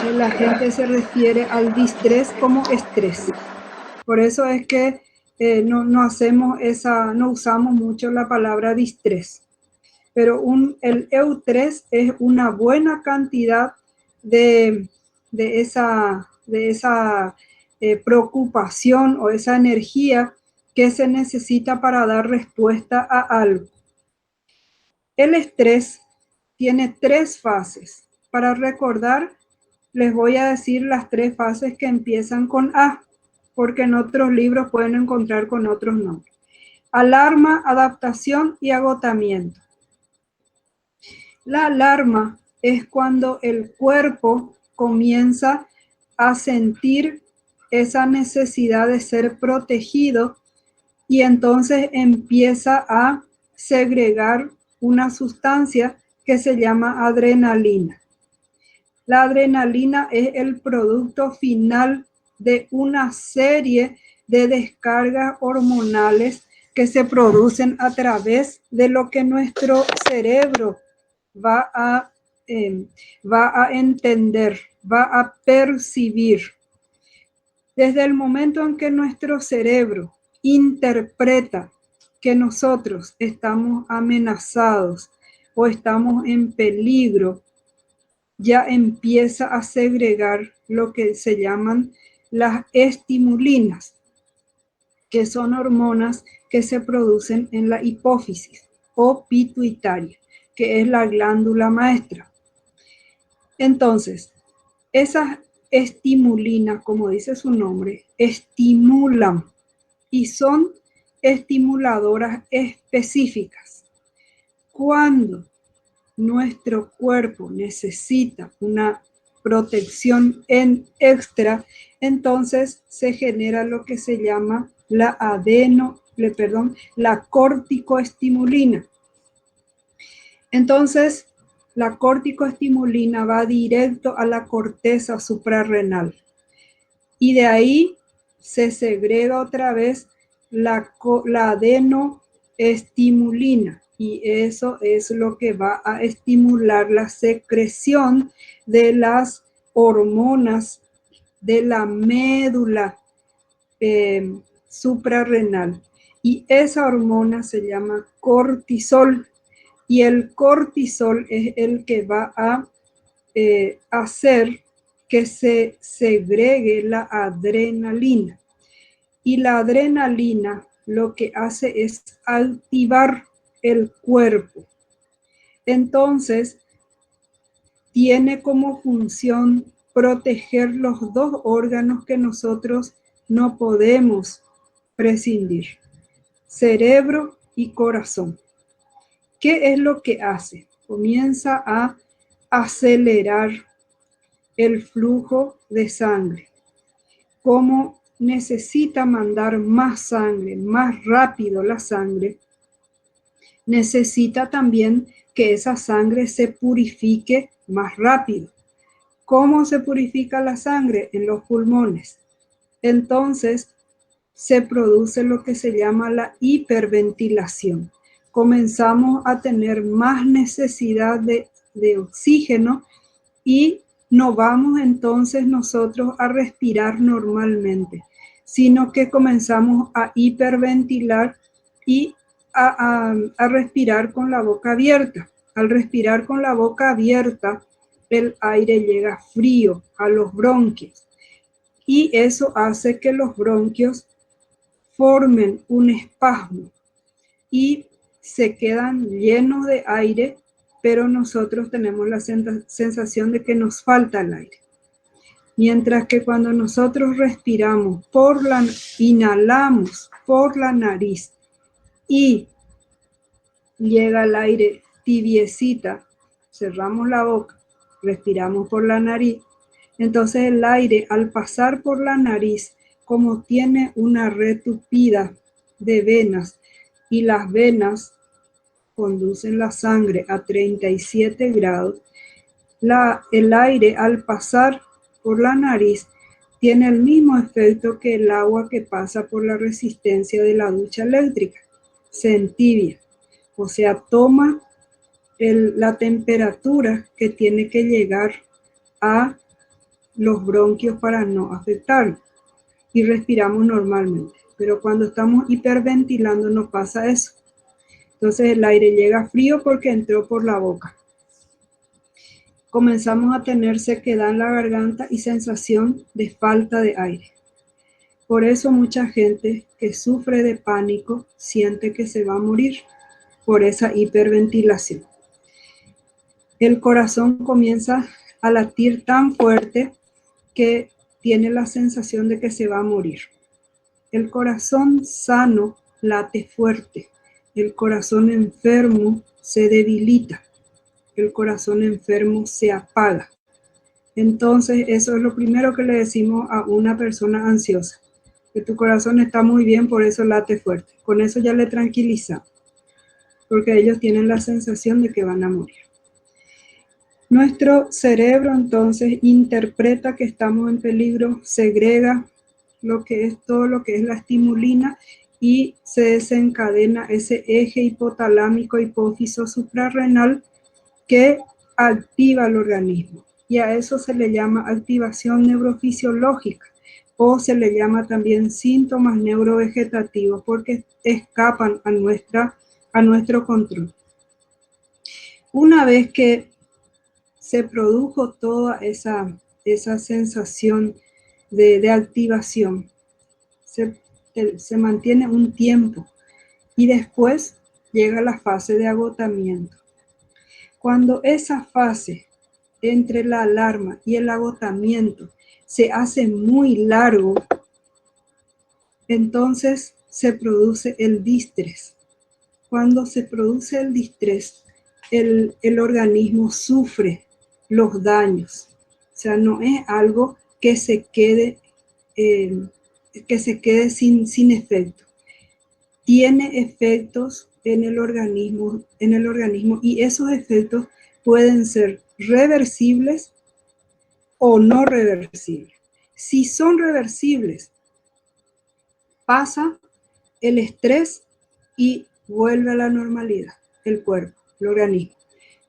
la gente se refiere al distrés como estrés. Por eso es que no usamos mucho la palabra distrés. Pero el eustrés es una buena cantidad de, de esa preocupación o esa energía que se necesita para dar respuesta a algo. El estrés tiene 3 fases. Para recordar, les voy a decir las 3 fases que empiezan con A, porque en otros libros pueden encontrar con otros nombres. Alarma, adaptación y agotamiento. La alarma es cuando el cuerpo comienza a sentir esa necesidad de ser protegido y entonces empieza a segregar una sustancia que se llama adrenalina. La adrenalina es el producto final de una serie de descargas hormonales que se producen a través de lo que nuestro cerebro va a entender, va a percibir. Desde el momento en que nuestro cerebro interpreta que nosotros estamos amenazados o estamos en peligro, ya empieza a segregar lo que se llaman las estimulinas, que son hormonas que se producen en la hipófisis o pituitaria, que es la glándula maestra. Entonces, esas estimulinas, como dice su nombre, estimulan y son estimuladoras específicas. Cuando nuestro cuerpo necesita una protección extra, entonces se genera lo que se llama la corticoestimulina. Entonces, la corticoestimulina va directo a la corteza suprarrenal y de ahí se segrega otra vez la adenoestimulina y eso es lo que va a estimular la secreción de las hormonas de la médula suprarrenal y esa hormona se llama cortisol. Y el cortisol es el que va a hacer que se segregue la adrenalina. Y la adrenalina lo que hace es activar el cuerpo. Entonces, tiene como función proteger los 2 órganos que nosotros no podemos prescindir: cerebro y corazón. ¿Qué es lo que hace? Comienza a acelerar el flujo de sangre. Como necesita mandar más sangre, más rápido la sangre, necesita también que esa sangre se purifique más rápido. ¿Cómo se purifica la sangre? En los pulmones. Entonces, se produce lo que se llama la hiperventilación. Comenzamos a tener más necesidad de oxígeno y no vamos entonces nosotros a respirar normalmente, sino que comenzamos a hiperventilar y a respirar con la boca abierta. Al respirar con la boca abierta, el aire llega frío a los bronquios y eso hace que los bronquios formen un espasmo y se quedan llenos de aire, pero nosotros tenemos la sensación de que nos falta el aire. Mientras que cuando nosotros respiramos inhalamos por la nariz y llega el aire tibiecita, cerramos la boca, respiramos por la nariz, entonces el aire al pasar por la nariz, como tiene una red tupida de venas y las venas conducen la sangre a 37 grados, el aire al pasar por la nariz tiene el mismo efecto que el agua que pasa por la resistencia de la ducha eléctrica, se entibia, o sea, toma la temperatura que tiene que llegar a los bronquios para no afectarlo y respiramos normalmente. Pero cuando estamos hiperventilando no pasa eso. Entonces el aire llega frío porque entró por la boca. Comenzamos a tener sequedad en la garganta y sensación de falta de aire. Por eso mucha gente que sufre de pánico siente que se va a morir por esa hiperventilación. El corazón comienza a latir tan fuerte que tiene la sensación de que se va a morir. El corazón sano late fuerte. El corazón enfermo se debilita. El corazón enfermo se apaga. Entonces, eso es lo primero que le decimos a una persona ansiosa. Que tu corazón está muy bien, por eso late fuerte. Con eso ya le tranquiliza, porque ellos tienen la sensación de que van a morir. Nuestro cerebro entonces interpreta que estamos en peligro, segrega todo lo que es la estimulina y se desencadena ese eje hipotalámico hipófiso suprarrenal que activa el organismo. Y a eso se le llama activación neurofisiológica o se le llama también síntomas neurovegetativos porque escapan a nuestro control. Una vez que se produjo toda esa sensación de activación, se mantiene un tiempo y después llega la fase de agotamiento. Cuando esa fase entre la alarma y el agotamiento se hace muy largo, entonces se produce el distrés. Cuando se produce el distrés, el organismo sufre los daños. O sea, no es algo que se quede sin efecto. Tiene efectos en el organismo y esos efectos pueden ser reversibles o no reversibles. Si son reversibles, pasa el estrés y vuelve a la normalidad el cuerpo, el organismo.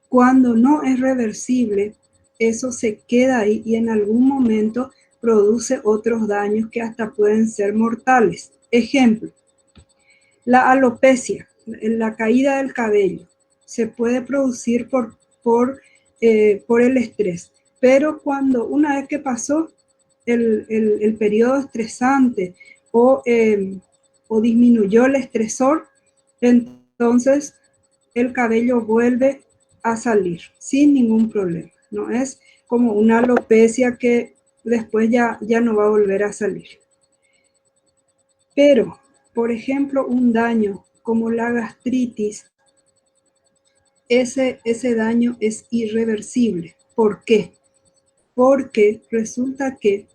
Cuando no es reversible, eso se queda ahí y en algún momento produce otros daños que hasta pueden ser mortales. Ejemplo, la alopecia, la caída del cabello, se puede producir por el estrés. Pero una vez que pasó el periodo estresante o disminuyó el estresor, entonces el cabello vuelve a salir sin ningún problema. No es como una alopecia que después ya no va a volver a salir. Pero, por ejemplo, un daño como la gastritis, ese daño es irreversible. ¿Por qué? Porque resulta que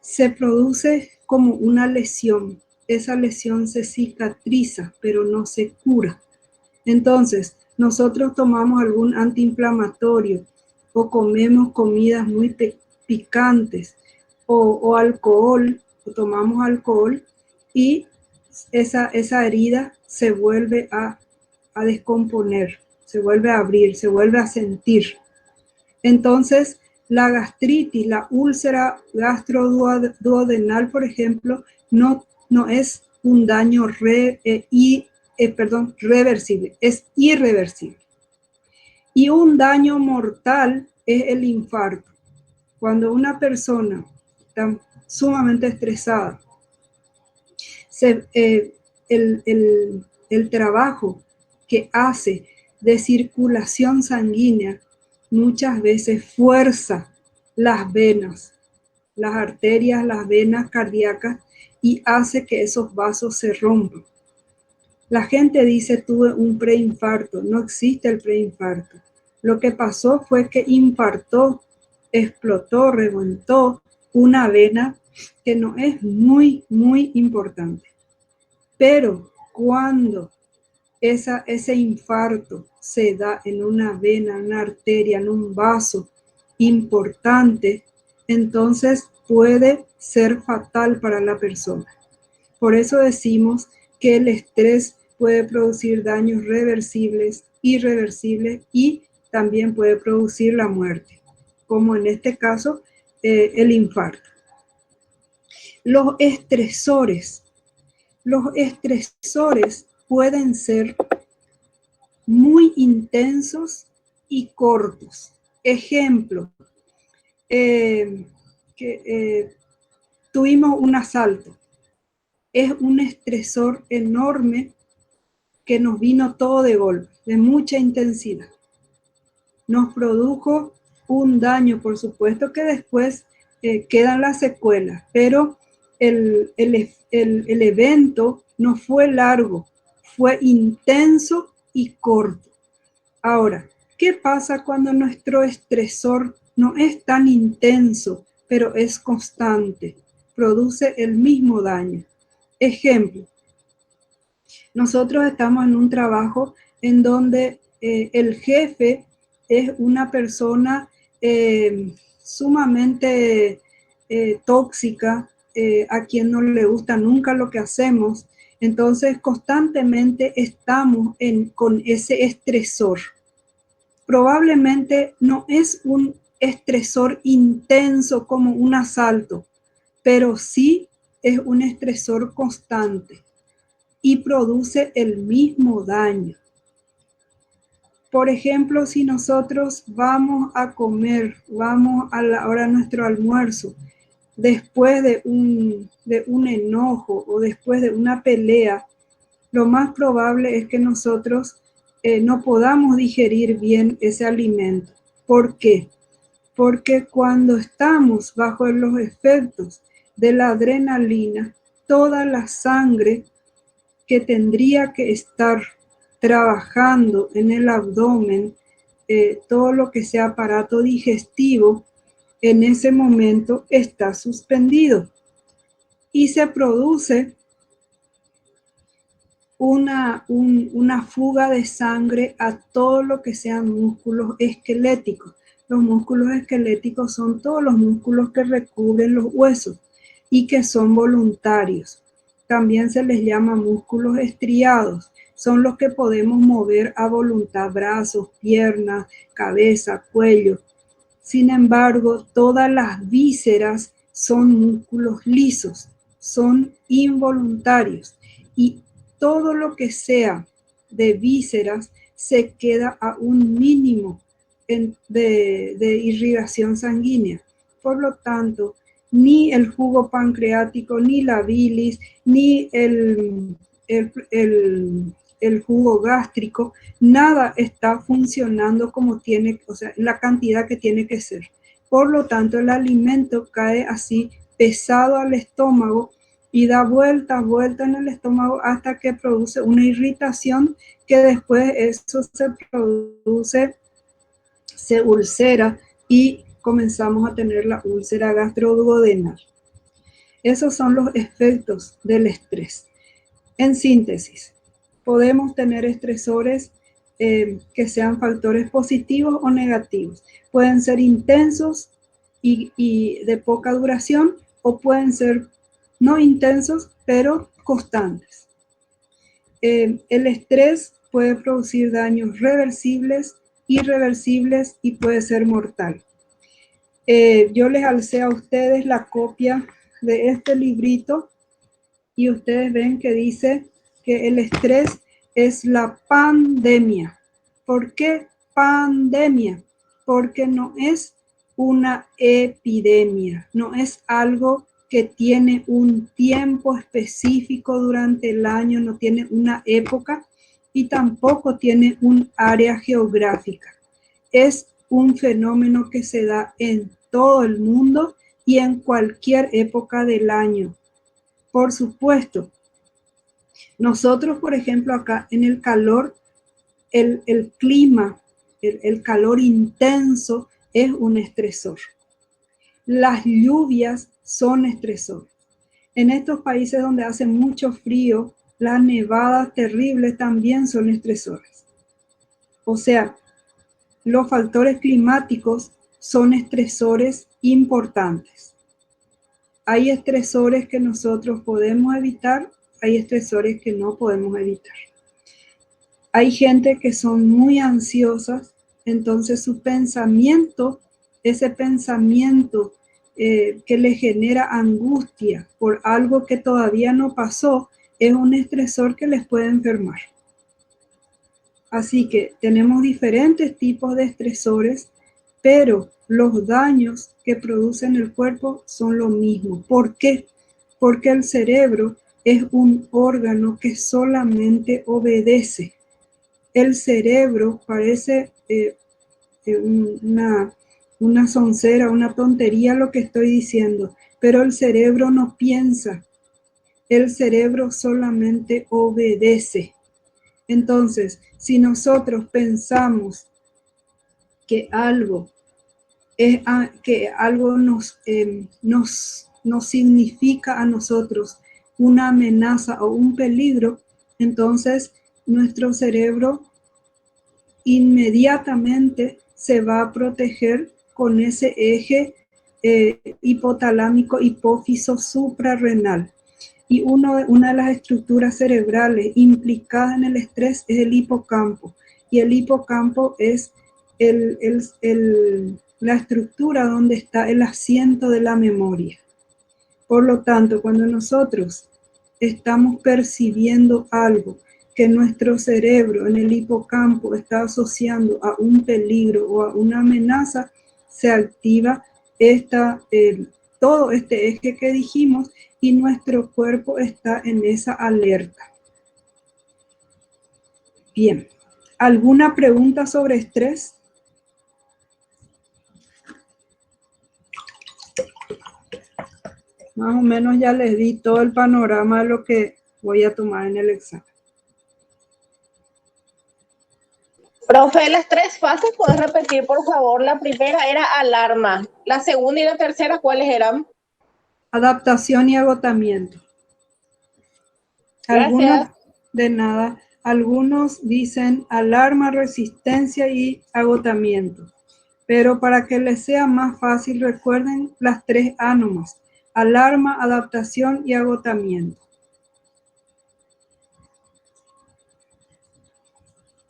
se produce como una lesión. Esa lesión se cicatriza, pero no se cura. Entonces, nosotros tomamos algún antiinflamatorio o comemos comidas muy picantes o alcohol, o tomamos alcohol y esa herida se vuelve a descomponer, se vuelve a abrir, se vuelve a sentir. Entonces, la gastritis, la úlcera gastroduodenal, por ejemplo, no es un daño reversible, es irreversible. Y un daño mortal es el infarto. Cuando una persona está sumamente estresada, el trabajo que hace de circulación sanguínea muchas veces fuerza las venas, las arterias, las venas cardíacas y hace que esos vasos se rompan. La gente dice tuve un preinfarto, no existe el preinfarto. Lo que pasó fue que infartó, explotó, reventó una vena que no es muy, muy importante. Pero cuando ese infarto se da en una vena, en una arteria, en un vaso importante, entonces puede ser fatal para la persona. Por eso decimos que el estrés puede producir daños reversibles, irreversibles y también puede producir la muerte, como en este caso el infarto. Los estresores pueden ser muy intensos y cortos. Ejemplo, tuvimos un asalto. Es un estresor enorme que nos vino todo de golpe, de mucha intensidad. Nos produjo un daño, por supuesto que después quedan las secuelas, pero el evento no fue largo, fue intenso y corto. Ahora, ¿qué pasa cuando nuestro estresor no es tan intenso, pero es constante? Produce el mismo daño. Ejemplo, nosotros estamos en un trabajo en donde el jefe es una persona sumamente tóxica, a quien no le gusta nunca lo que hacemos. Entonces, constantemente estamos con ese estresor. Probablemente no es un estresor intenso como un asalto, pero sí es un estresor constante y produce el mismo daño. Por ejemplo, si nosotros vamos a comer, vamos a la hora de nuestro almuerzo, después de un enojo o después de una pelea, lo más probable es que nosotros no podamos digerir bien ese alimento. ¿Por qué? Porque cuando estamos bajo los efectos de la adrenalina, toda la sangre que tendría que estar trabajando en el abdomen, todo lo que sea aparato digestivo, en ese momento está suspendido y se produce una fuga de sangre a todo lo que sean músculos esqueléticos. Los músculos esqueléticos son todos los músculos que recubren los huesos y que son voluntarios. También se les llama músculos estriados. Son los que podemos mover a voluntad, brazos, piernas, cabeza, cuello. Sin embargo, todas las vísceras son músculos lisos, son involuntarios y todo lo que sea de vísceras se queda a un mínimo de irrigación sanguínea. Por lo tanto, ni el jugo pancreático, ni la bilis, ni el jugo gástrico, nada está funcionando como tiene, o sea, la cantidad que tiene que ser. Por lo tanto, el alimento cae así pesado al estómago y da vuelta en el estómago hasta que produce una irritación que después eso se ulcera y comenzamos a tener la úlcera gastroduodenal. Esos son los efectos del estrés. En síntesis, podemos tener estresores que sean factores positivos o negativos. Pueden ser intensos y de poca duración o pueden ser no intensos, pero constantes. El estrés puede producir daños reversibles, irreversibles y puede ser mortal. Yo les alcé a ustedes la copia de este librito y ustedes ven que dice que el estrés es la pandemia. ¿Por qué pandemia? Porque no es una epidemia, no es algo que tiene un tiempo específico durante el año, no tiene una época y tampoco tiene un área geográfica. Es un fenómeno que se da en todo el mundo y en cualquier época del año. Por supuesto, nosotros, por ejemplo, acá en el calor, el clima, el calor intenso es un estresor. Las lluvias son estresores. En estos países donde hace mucho frío, las nevadas terribles también son estresores. O sea, los factores climáticos son estresores importantes. Hay estresores que nosotros podemos evitar, hay estresores que no podemos evitar. Hay gente que son muy ansiosas, entonces su pensamiento, ese pensamiento que le genera angustia por algo que todavía no pasó, es un estresor que les puede enfermar. Así que tenemos diferentes tipos de estresores, pero los daños que producen el cuerpo son lo mismo. ¿Por qué? Porque el cerebro es un órgano que solamente obedece. El cerebro parece una soncera, una tontería lo que estoy diciendo, pero el cerebro no piensa, el cerebro solamente obedece. Entonces, si nosotros pensamos que algo nos significa a nosotros una amenaza o un peligro, entonces nuestro cerebro inmediatamente se va a proteger con ese eje hipotalámico hipófiso suprarrenal. Y una de las estructuras cerebrales implicadas en el estrés es el hipocampo. Y el hipocampo es la estructura donde está el asiento de la memoria. Por lo tanto, cuando nosotros estamos percibiendo algo que nuestro cerebro en el hipocampo está asociando a un peligro o a una amenaza, se activa todo este eje que dijimos y nuestro cuerpo está en esa alerta. Bien, ¿alguna pregunta sobre estrés? Más o menos ya les di todo el panorama de lo que voy a tomar en el examen. Profe, las 3 fases, ¿puedes repetir, por favor? La primera era alarma. La segunda y la tercera, ¿cuáles eran? Adaptación y agotamiento. Algunos, Gracias. de nada, algunos dicen alarma, resistencia y agotamiento. Pero para que les sea más fácil, recuerden las 3 A nomás: alarma, adaptación y agotamiento.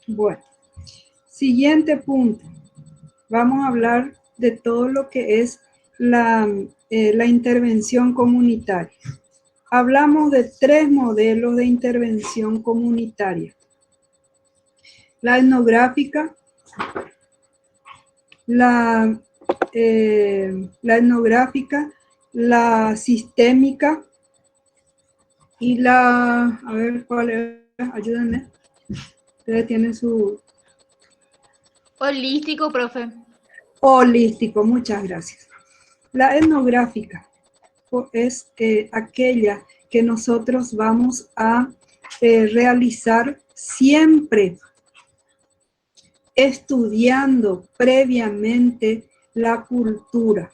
Bueno, siguiente punto. Vamos a hablar de todo lo que es la intervención comunitaria. Hablamos de 3 modelos de intervención comunitaria: la etnográfica, la etnográfica, la sistémica y la, a ver, ¿cuál es? Ayúdenme. Ustedes tienen su... Holístico, profe. Holístico, muchas gracias. La etnográfica es aquella que nosotros vamos a realizar siempre estudiando previamente la cultura.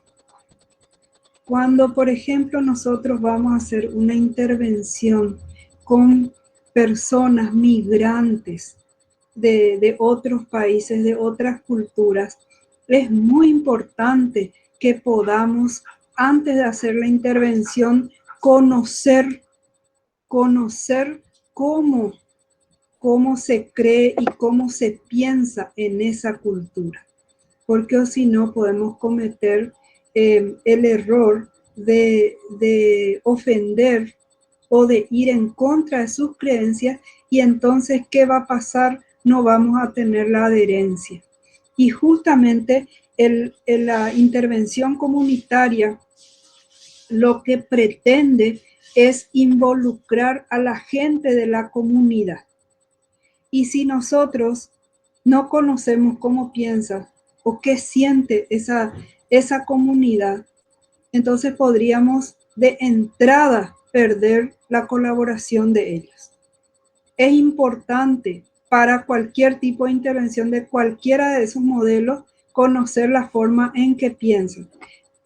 Cuando, por ejemplo, nosotros vamos a hacer una intervención con personas migrantes de otros países, de otras culturas, es muy importante que podamos, antes de hacer la intervención, conocer cómo se cree y cómo se piensa en esa cultura. Porque o si no podemos cometer el error de ofender o de ir en contra de sus creencias, y entonces, ¿qué va a pasar? No vamos a tener la adherencia. Y justamente la intervención comunitaria lo que pretende es involucrar a la gente de la comunidad. Y si nosotros no conocemos cómo piensa o qué siente esa comunidad, entonces podríamos de entrada perder la colaboración de ellos. Es importante para cualquier tipo de intervención de cualquiera de esos modelos conocer la forma en que piensan,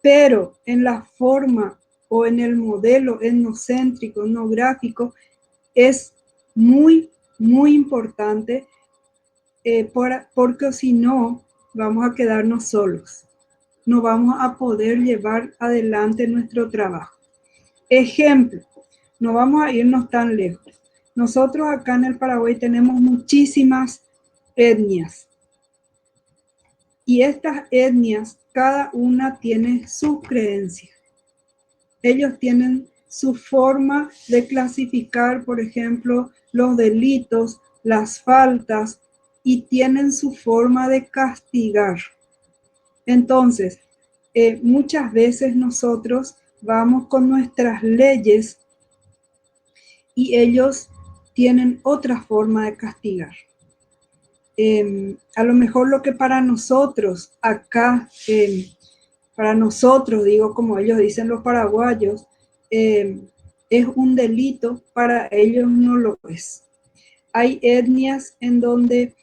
pero en la forma o en el modelo etnocéntrico, etnográfico, es muy, muy importante porque si no, vamos a quedarnos solos. No vamos a poder llevar adelante nuestro trabajo. Ejemplo, no vamos a irnos tan lejos. Nosotros acá en el Paraguay tenemos muchísimas etnias Y estas etnias, cada una tiene sus creencias. Ellos tienen su forma de clasificar, por ejemplo, los delitos, las faltas, y tienen su forma de castigar. Entonces, muchas veces nosotros vamos con nuestras leyes y ellos tienen otra forma de castigar. A lo mejor lo que para nosotros acá, para nosotros, digo como ellos dicen los paraguayos, es un delito, para ellos no lo es. Hay etnias en donde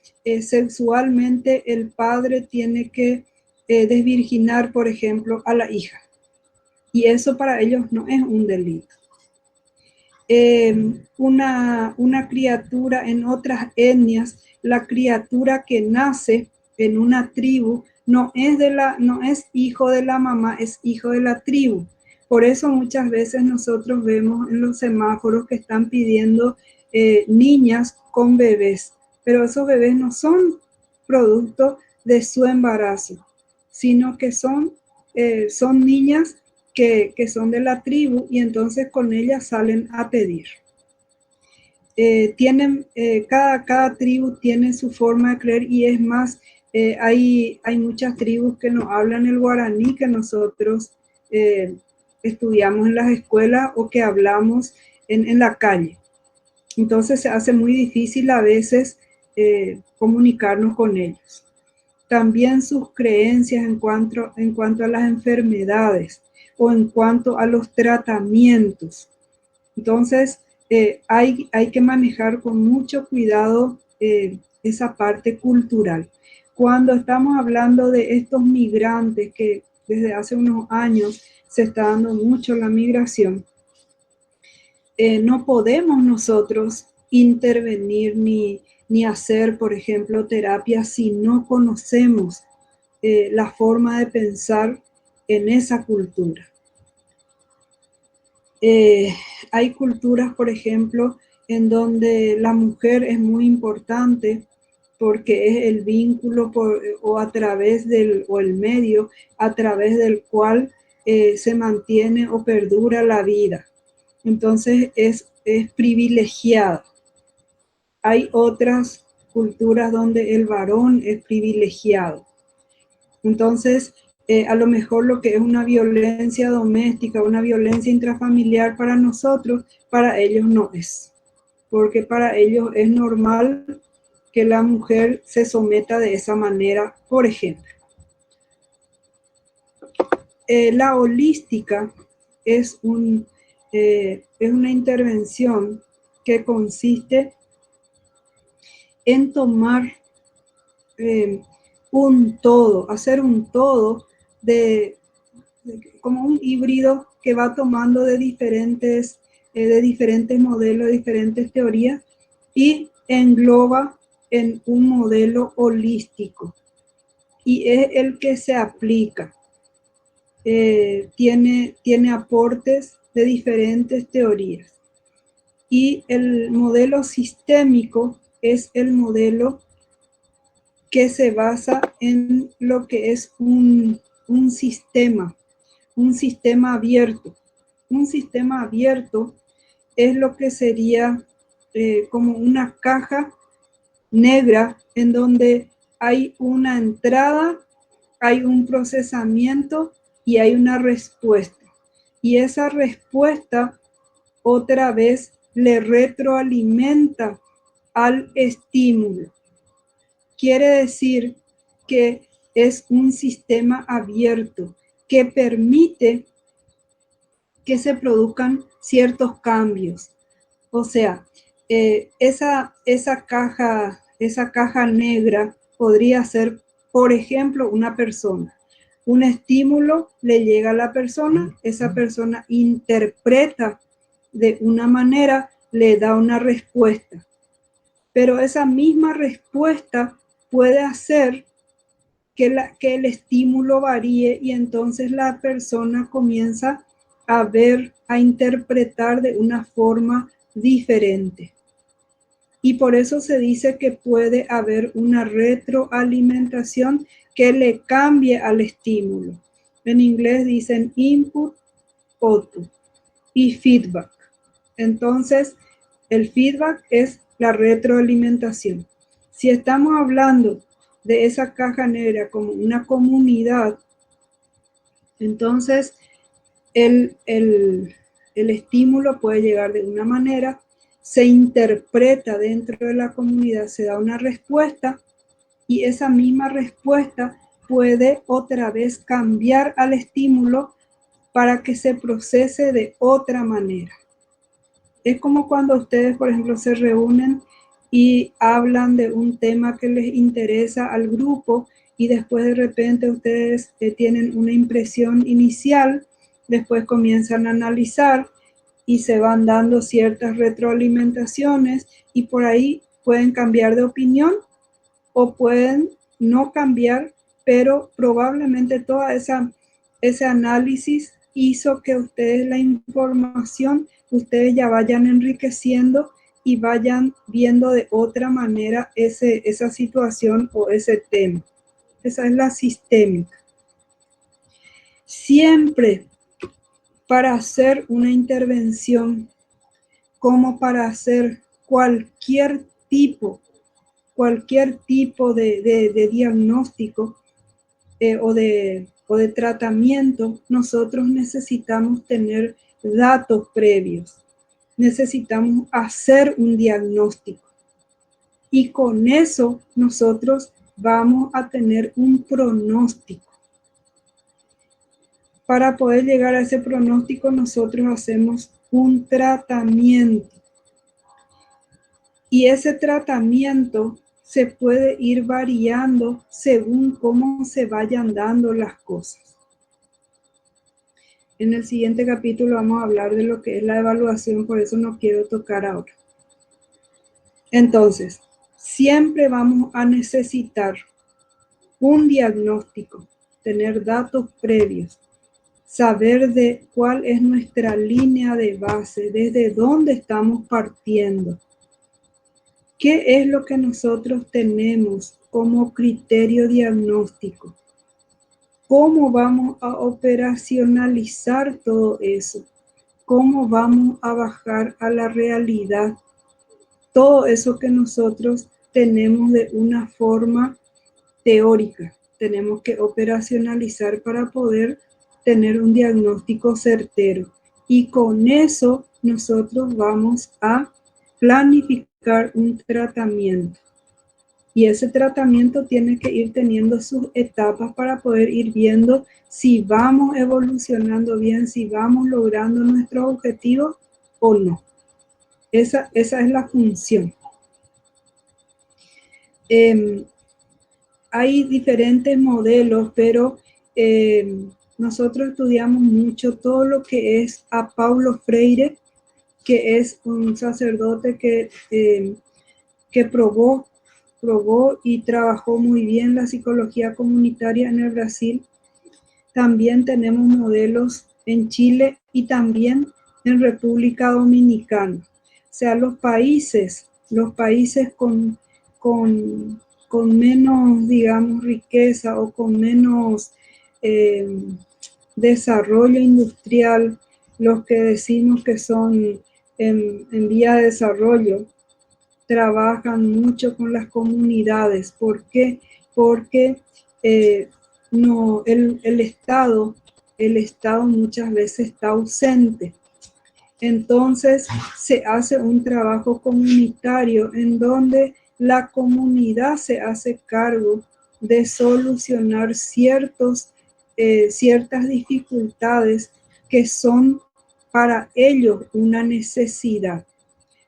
sexualmente el padre tiene que desvirginar, por ejemplo, a la hija. Y eso para ellos no es un delito. Una criatura en otras etnias, la criatura que nace en una tribu no es hijo de la mamá, es hijo de la tribu. Por eso muchas veces nosotros vemos en los semáforos que están pidiendo niñas con bebés, pero esos bebés no son producto de su embarazo, sino que son niñas que son de la tribu y entonces con ellas salen a pedir. Cada tribu tiene su forma de creer y es más, hay muchas tribus que no hablan el guaraní que nosotros estudiamos en las escuelas o que hablamos en la calle. Entonces se hace muy difícil a veces comunicarnos con ellos. También sus creencias en cuanto a las enfermedades o en cuanto a los tratamientos. Entonces, hay que manejar con mucho cuidado esa parte cultural. Cuando estamos hablando de estos migrantes que desde hace unos años se está dando mucho la migración, no podemos nosotros intervenir ni hacer, por ejemplo, terapia si no conocemos la forma de pensar en esa cultura. Hay culturas, por ejemplo, en donde la mujer es muy importante porque es el vínculo o a través o el medio a través del cual se mantiene o perdura la vida. Entonces es privilegiada. Hay otras culturas donde el varón es privilegiado. Entonces, a lo mejor lo que es una violencia doméstica, una violencia intrafamiliar para nosotros, para ellos no es. Porque para ellos es normal que la mujer se someta de esa manera, por ejemplo. La holística es una intervención que consiste en tomar un todo, hacer un todo como un híbrido que va tomando de diferentes modelos, de diferentes teorías y engloba en un modelo holístico y es el que se aplica. Tiene aportes de diferentes teorías y el modelo sistémico es el modelo que se basa en lo que es un sistema abierto. Un sistema abierto es lo que sería como una caja negra en donde hay una entrada, hay un procesamiento y hay una respuesta. Y esa respuesta otra vez le retroalimenta al estímulo. Quiere decir que es un sistema abierto que permite que se produzcan ciertos cambios. O sea, esa caja negra podría ser, por ejemplo, una persona. Un estímulo le llega a la persona, esa persona interpreta de una manera, le da una respuesta. Pero esa misma respuesta puede hacer que el estímulo varíe y entonces la persona comienza a ver, a interpretar de una forma diferente. Y por eso se dice que puede haber una retroalimentación que le cambie al estímulo. En inglés dicen input, output y feedback. Entonces, el feedback es la retroalimentación. Si estamos hablando de esa caja negra como una comunidad, entonces el estímulo puede llegar de una manera, se interpreta dentro de la comunidad, se da una respuesta y esa misma respuesta puede otra vez cambiar al estímulo para que se procese de otra manera. Es como cuando ustedes, por ejemplo, se reúnen y hablan de un tema que les interesa al grupo y después de repente ustedes tienen una impresión inicial, después comienzan a analizar y se van dando ciertas retroalimentaciones y por ahí pueden cambiar de opinión o pueden no cambiar, pero probablemente toda ese análisis hizo que ustedes la información, ustedes ya vayan enriqueciendo y vayan viendo de otra manera esa situación o ese tema. Esa es la sistémica. Siempre para hacer una intervención, como para hacer cualquier tipo de diagnóstico o de tratamiento, nosotros necesitamos tener datos previos. Necesitamos hacer un diagnóstico. Y con eso nosotros vamos a tener un pronóstico. Para poder llegar a ese pronóstico, nosotros hacemos un tratamiento. Y ese tratamiento se puede ir variando según cómo se vayan dando las cosas. En el siguiente capítulo vamos a hablar de lo que es la evaluación, por eso no quiero tocar ahora. Entonces, siempre vamos a necesitar un diagnóstico, tener datos previos, saber de cuál es nuestra línea de base, desde dónde estamos partiendo. ¿Qué es lo que nosotros tenemos como criterio diagnóstico? ¿Cómo vamos a operacionalizar todo eso? ¿Cómo vamos a bajar a la realidad todo eso que nosotros tenemos de una forma teórica? Tenemos que operacionalizar para poder tener un diagnóstico certero. Y con eso nosotros vamos a planificar un tratamiento. Y ese tratamiento tiene que ir teniendo sus etapas para poder ir viendo si vamos evolucionando bien, si vamos logrando nuestros objetivos o no. Esa es la función. Hay diferentes modelos, pero nosotros estudiamos mucho todo lo que es a Paulo Freire, que es un sacerdote que probó y trabajó muy bien la psicología comunitaria en el Brasil. También tenemos modelos en Chile y también en República Dominicana. O sea, los países con menos, digamos, riqueza o con menos desarrollo industrial, los que decimos que son en vía de desarrollo, trabajan mucho con las comunidades. ¿Por qué? Porque no, el Estado muchas veces está ausente. Entonces se hace un trabajo comunitario en donde la comunidad se hace cargo de solucionar ciertas dificultades que son para ellos una necesidad.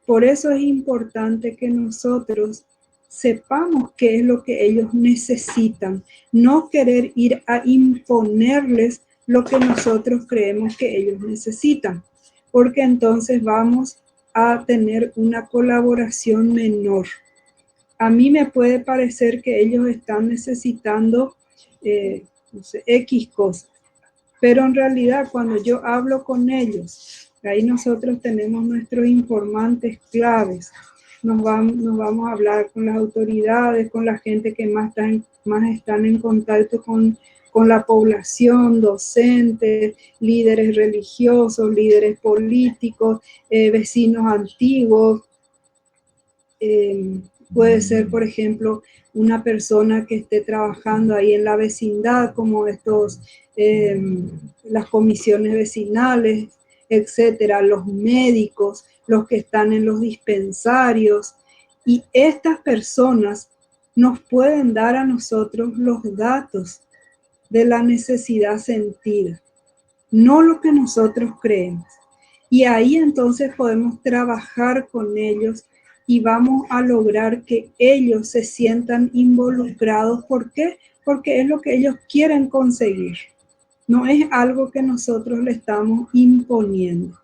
Por eso es importante que nosotros sepamos qué es lo que ellos necesitan, no querer ir a imponerles lo que nosotros creemos que ellos necesitan, porque entonces vamos a tener una colaboración menor. A mí me puede parecer que ellos están necesitando no sé, X cosas, pero en realidad cuando yo hablo con ellos, ahí nosotros tenemos nuestros informantes claves. Nos vamos a hablar con las autoridades, con la gente que más está más están en contacto con la población, docentes, líderes religiosos, líderes políticos, vecinos antiguos. Puede ser, por ejemplo, una persona que esté trabajando ahí en la vecindad, como las comisiones vecinales, etcétera, los médicos, los que están en los dispensarios. Y estas personas nos pueden dar a nosotros los datos de la necesidad sentida, no lo que nosotros creemos. Y ahí entonces podemos trabajar con ellos y vamos a lograr que ellos se sientan involucrados. ¿Por qué? Porque es lo que ellos quieren conseguir. No es algo que nosotros le estamos imponiendo.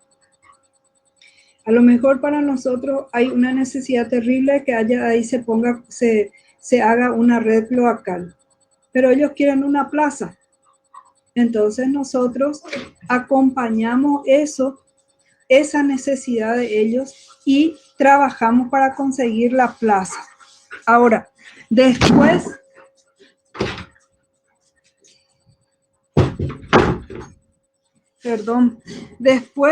A lo mejor para nosotros hay una necesidad terrible que ahí se haga una red cloacal, pero ellos quieren una plaza. Entonces nosotros acompañamos esa necesidad de ellos y trabajamos para conseguir la plaza. Ahora, después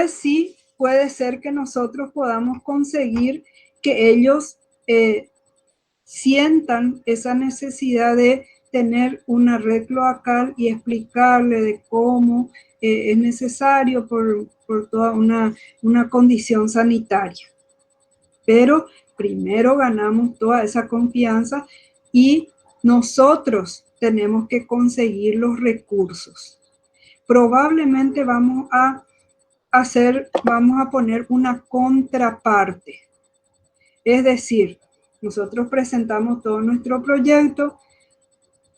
sí puede ser que nosotros podamos conseguir que ellos sientan esa necesidad de tener una red cloacal y explicarle de cómo es necesario por toda una condición sanitaria. Pero primero ganamos toda esa confianza y nosotros tenemos que conseguir los recursos. Probablemente vamos a poner una contraparte. Es decir, nosotros presentamos todo nuestro proyecto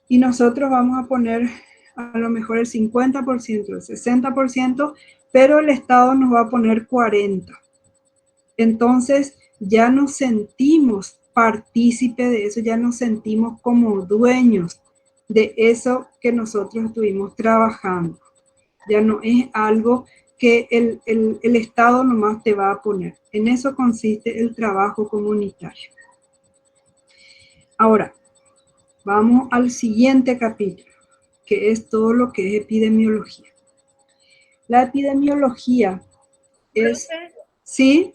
y nosotros vamos a poner a lo mejor el 50%, el 60%, pero el Estado nos va a poner 40%. Entonces ya nos sentimos partícipes de eso, ya nos sentimos como dueños de eso que nosotros estuvimos trabajando. Ya no es algo que el Estado nomás te va a poner. En eso consiste el trabajo comunitario. Ahora, vamos al siguiente capítulo, que es todo lo que es epidemiología. La epidemiología es... Profe, ¿sí?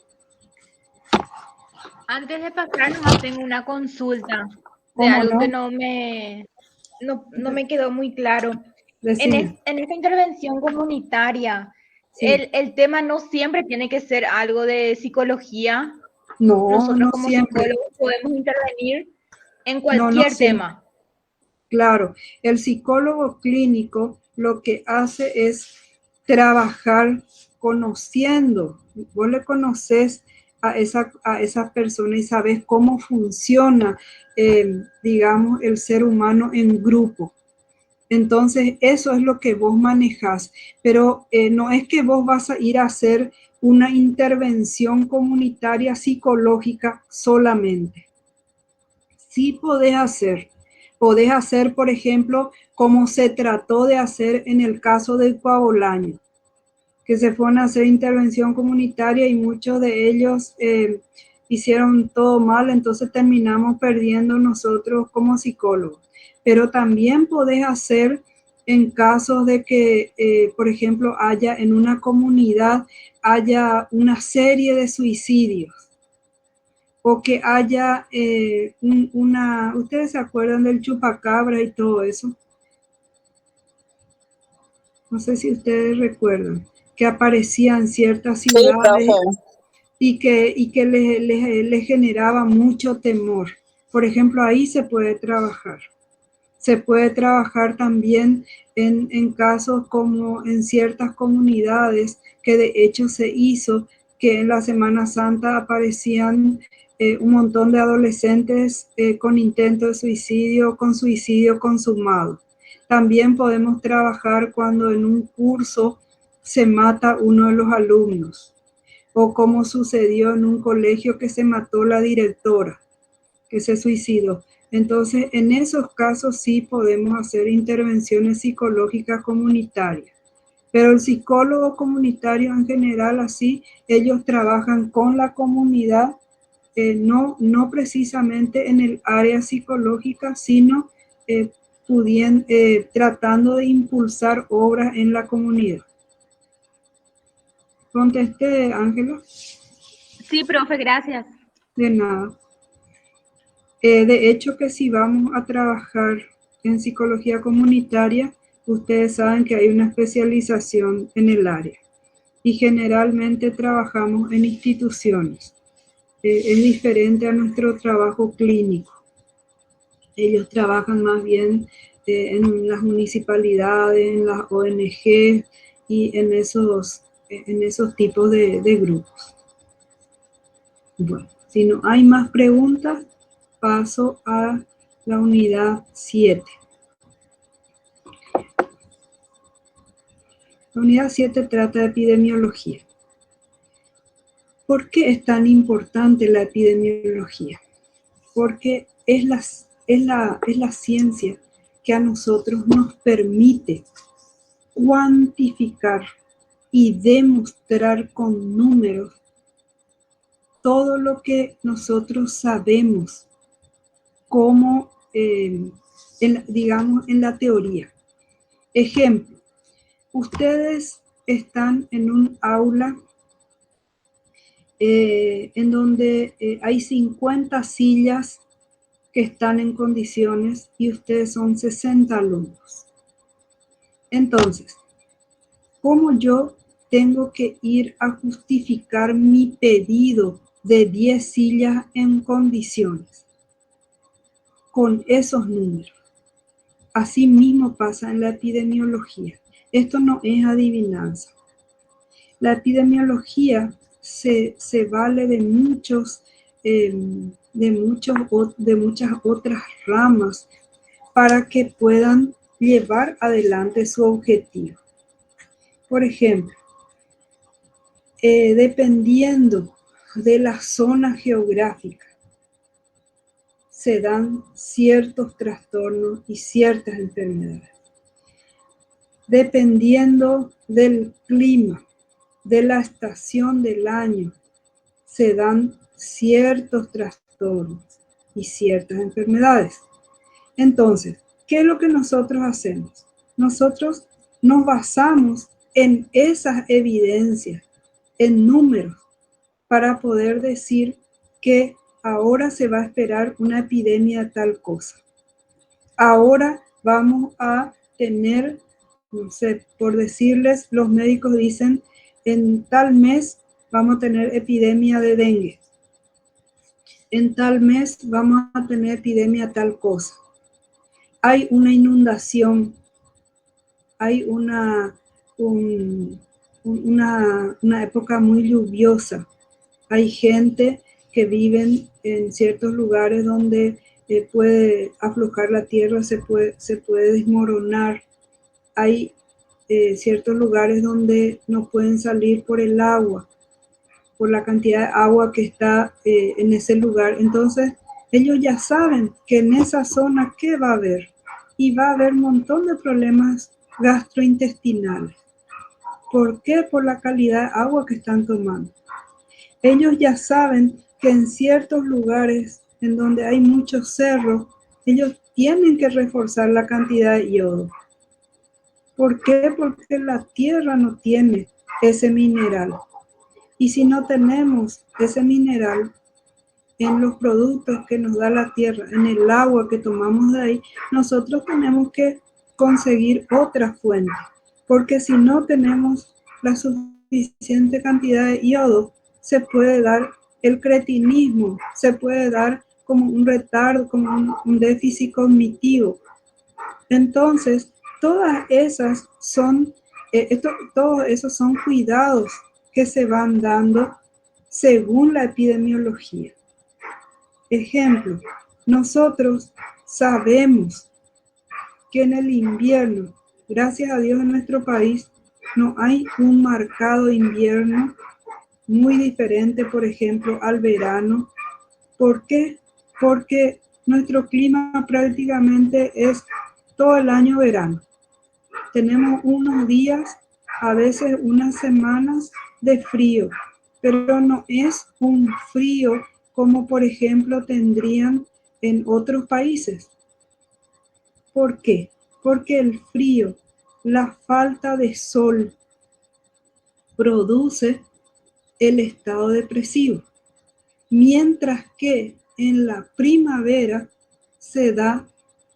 antes de pasar, nomás tengo una consulta de algo que no me quedó muy claro. En esta intervención comunitaria, sí. el tema no siempre tiene que ser algo de psicología. No, nosotros no como siempre. psicólogos podemos intervenir en cualquier tema. Claro, el psicólogo clínico lo que hace es trabajar conociendo. Vos le conoces a esa persona y sabes cómo funciona, digamos, el ser humano en grupo. Entonces, eso es lo que vos manejás, pero no es que vos vas a ir a hacer una intervención comunitaria psicológica solamente. Sí podés hacer, por ejemplo, como se trató de hacer en el caso del Coabolaño, que se fueron a hacer intervención comunitaria y muchos de ellos hicieron todo mal, entonces terminamos perdiendo nosotros como psicólogos. Pero también podés hacer en casos de que, por ejemplo, haya en una comunidad, haya una serie de suicidios, o que haya ¿ustedes se acuerdan del chupacabra y todo eso? No sé si ustedes recuerdan, que aparecían ciertas ciudades y que les generaba mucho temor. Por ejemplo, ahí se puede trabajar. Se puede trabajar también en casos como en ciertas comunidades, que de hecho se hizo, que en la Semana Santa aparecían un montón de adolescentes con intento de suicidio, con suicidio consumado. También podemos trabajar cuando en un curso se mata uno de los alumnos, o como sucedió en un colegio que se mató la directora, que se suicidó. Entonces, en esos casos sí podemos hacer intervenciones psicológicas comunitarias. Pero el psicólogo comunitario en general, así, ellos trabajan con la comunidad, no precisamente en el área psicológica, sino tratando de impulsar obras en la comunidad. ¿Contesté, Ángela? Sí, profe, gracias. De nada. De hecho, que si vamos a trabajar en psicología comunitaria, ustedes saben que hay una especialización en el área y generalmente trabajamos en instituciones. Es diferente a nuestro trabajo clínico. Ellos trabajan más bien en las municipalidades, en las ONG y en esos tipos de grupos. Bueno, si no hay más preguntas, paso a la unidad 7. La unidad 7 trata de epidemiología. ¿Por qué es tan importante la epidemiología? Porque es la ciencia que a nosotros nos permite cuantificar y demostrar con números todo lo que nosotros sabemos como, digamos, en la teoría. Ejemplo, ustedes están en un aula en donde hay 50 sillas que están en condiciones y ustedes son 60 alumnos. Entonces, ¿cómo yo tengo que ir a justificar mi pedido de 10 sillas en condiciones? Con esos números. Así mismo pasa en la epidemiología. Esto no es adivinanza. La epidemiología se vale de muchas otras ramas para que puedan llevar adelante su objetivo. Por ejemplo, dependiendo de la zona geográfica, se dan ciertos trastornos y ciertas enfermedades. Dependiendo del clima, de la estación del año, se dan ciertos trastornos y ciertas enfermedades. Entonces, ¿qué es lo que nosotros hacemos? Nosotros nos basamos en esas evidencias, en números, para poder decir que ahora se va a esperar una epidemia de tal cosa. Ahora vamos a tener, no sé, por decirles, los médicos dicen, en tal mes vamos a tener epidemia de dengue. En tal mes vamos a tener epidemia de tal cosa. Hay una inundación, hay una época muy lluviosa. Hay gente que vive en ciertos lugares donde puede aflojar la tierra, se puede desmoronar. Hay ciertos lugares donde no pueden salir por el agua, por la cantidad de agua que está en ese lugar. Entonces, ellos ya saben que en esa zona, ¿qué va a haber? Y va a haber un montón de problemas gastrointestinales. ¿Por qué? Por la calidad de agua que están tomando. Ellos ya saben que en ciertos lugares en donde hay muchos cerros, ellos tienen que reforzar la cantidad de yodo. ¿Por qué? Porque la tierra no tiene ese mineral. Y si no tenemos ese mineral en los productos que nos da la tierra, en el agua que tomamos de ahí, nosotros tenemos que conseguir otra fuente. Porque si no tenemos la suficiente cantidad de yodo, se puede dar el cretinismo, se puede dar como un retardo, como un déficit cognitivo. Entonces, todas esas son, todos esos son cuidados que se van dando según la epidemiología. Ejemplo, nosotros sabemos que en el invierno, gracias a Dios en nuestro país, no hay un marcado invierno muy diferente, por ejemplo, al verano. ¿Por qué? Porque nuestro clima prácticamente es todo el año verano. Tenemos unos días, a veces unas semanas de frío, pero no es un frío como por ejemplo tendrían en otros países. ¿Por qué? Porque el frío, la falta de sol, produce el estado depresivo, mientras que en la primavera se da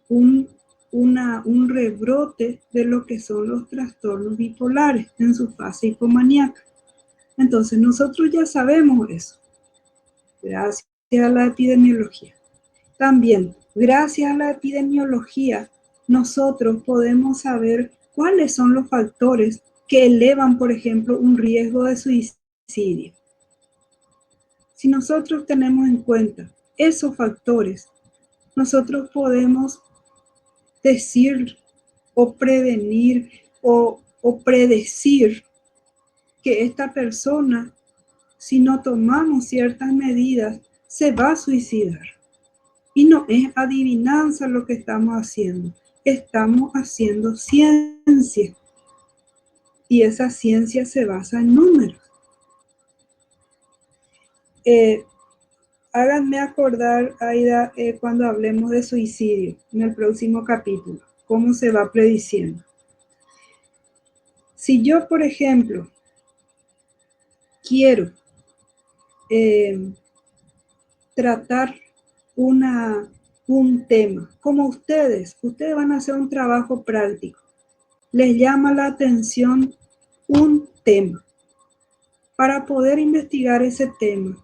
un rebrote de lo que son los trastornos bipolares en su fase hipomaníaca. Entonces nosotros ya sabemos eso, gracias a la epidemiología. También, gracias a la epidemiología, nosotros podemos saber cuáles son los factores que elevan, por ejemplo, un riesgo de suicidio. Si nosotros tenemos en cuenta esos factores, nosotros podemos decir o prevenir o predecir que esta persona, si no tomamos ciertas medidas, se va a suicidar. Y no es adivinanza lo que estamos haciendo haciendo ciencia. Y esa ciencia se basa en números. Háganme acordar, Aida, cuando hablemos de suicidio en el próximo capítulo, cómo se va prediciendo. Si yo, por ejemplo, quiero tratar un tema, como ustedes van a hacer un trabajo práctico, les llama la atención un tema. Para poder investigar ese tema,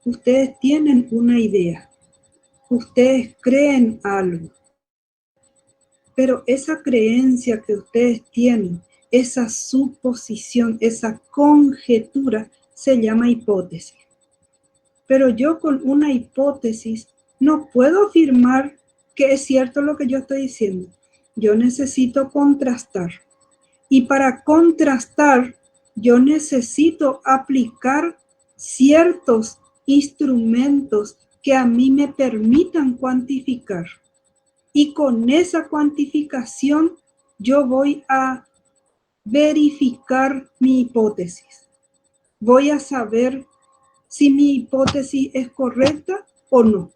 ustedes tienen una idea, ustedes creen algo, pero esa creencia que ustedes tienen, esa suposición, esa conjetura, se llama hipótesis. Pero yo con una hipótesis no puedo afirmar que es cierto lo que yo estoy diciendo. Yo necesito contrastar. Y para contrastar, yo necesito aplicar ciertos instrumentos que a mí me permitan cuantificar. Y con esa cuantificación, yo voy a verificar mi hipótesis. Voy a saber si mi hipótesis es correcta o no.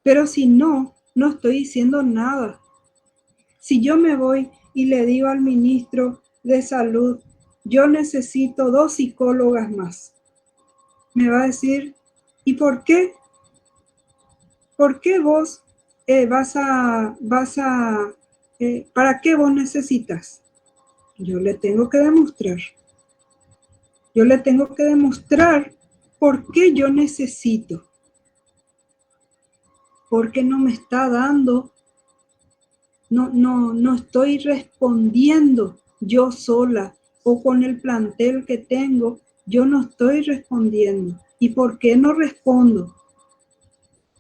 Pero si no, no estoy diciendo nada. Si yo me voy y le digo al ministro de Salud, yo necesito 2 psicólogas más, me va a decir, ¿y por qué? ¿Por qué vos para qué vos necesitas? Yo le tengo que demostrar. Yo le tengo que demostrar por qué yo necesito. Porque no me está dando, no estoy respondiendo yo sola o con el plantel que tengo, yo no estoy respondiendo. ¿Y por qué no respondo?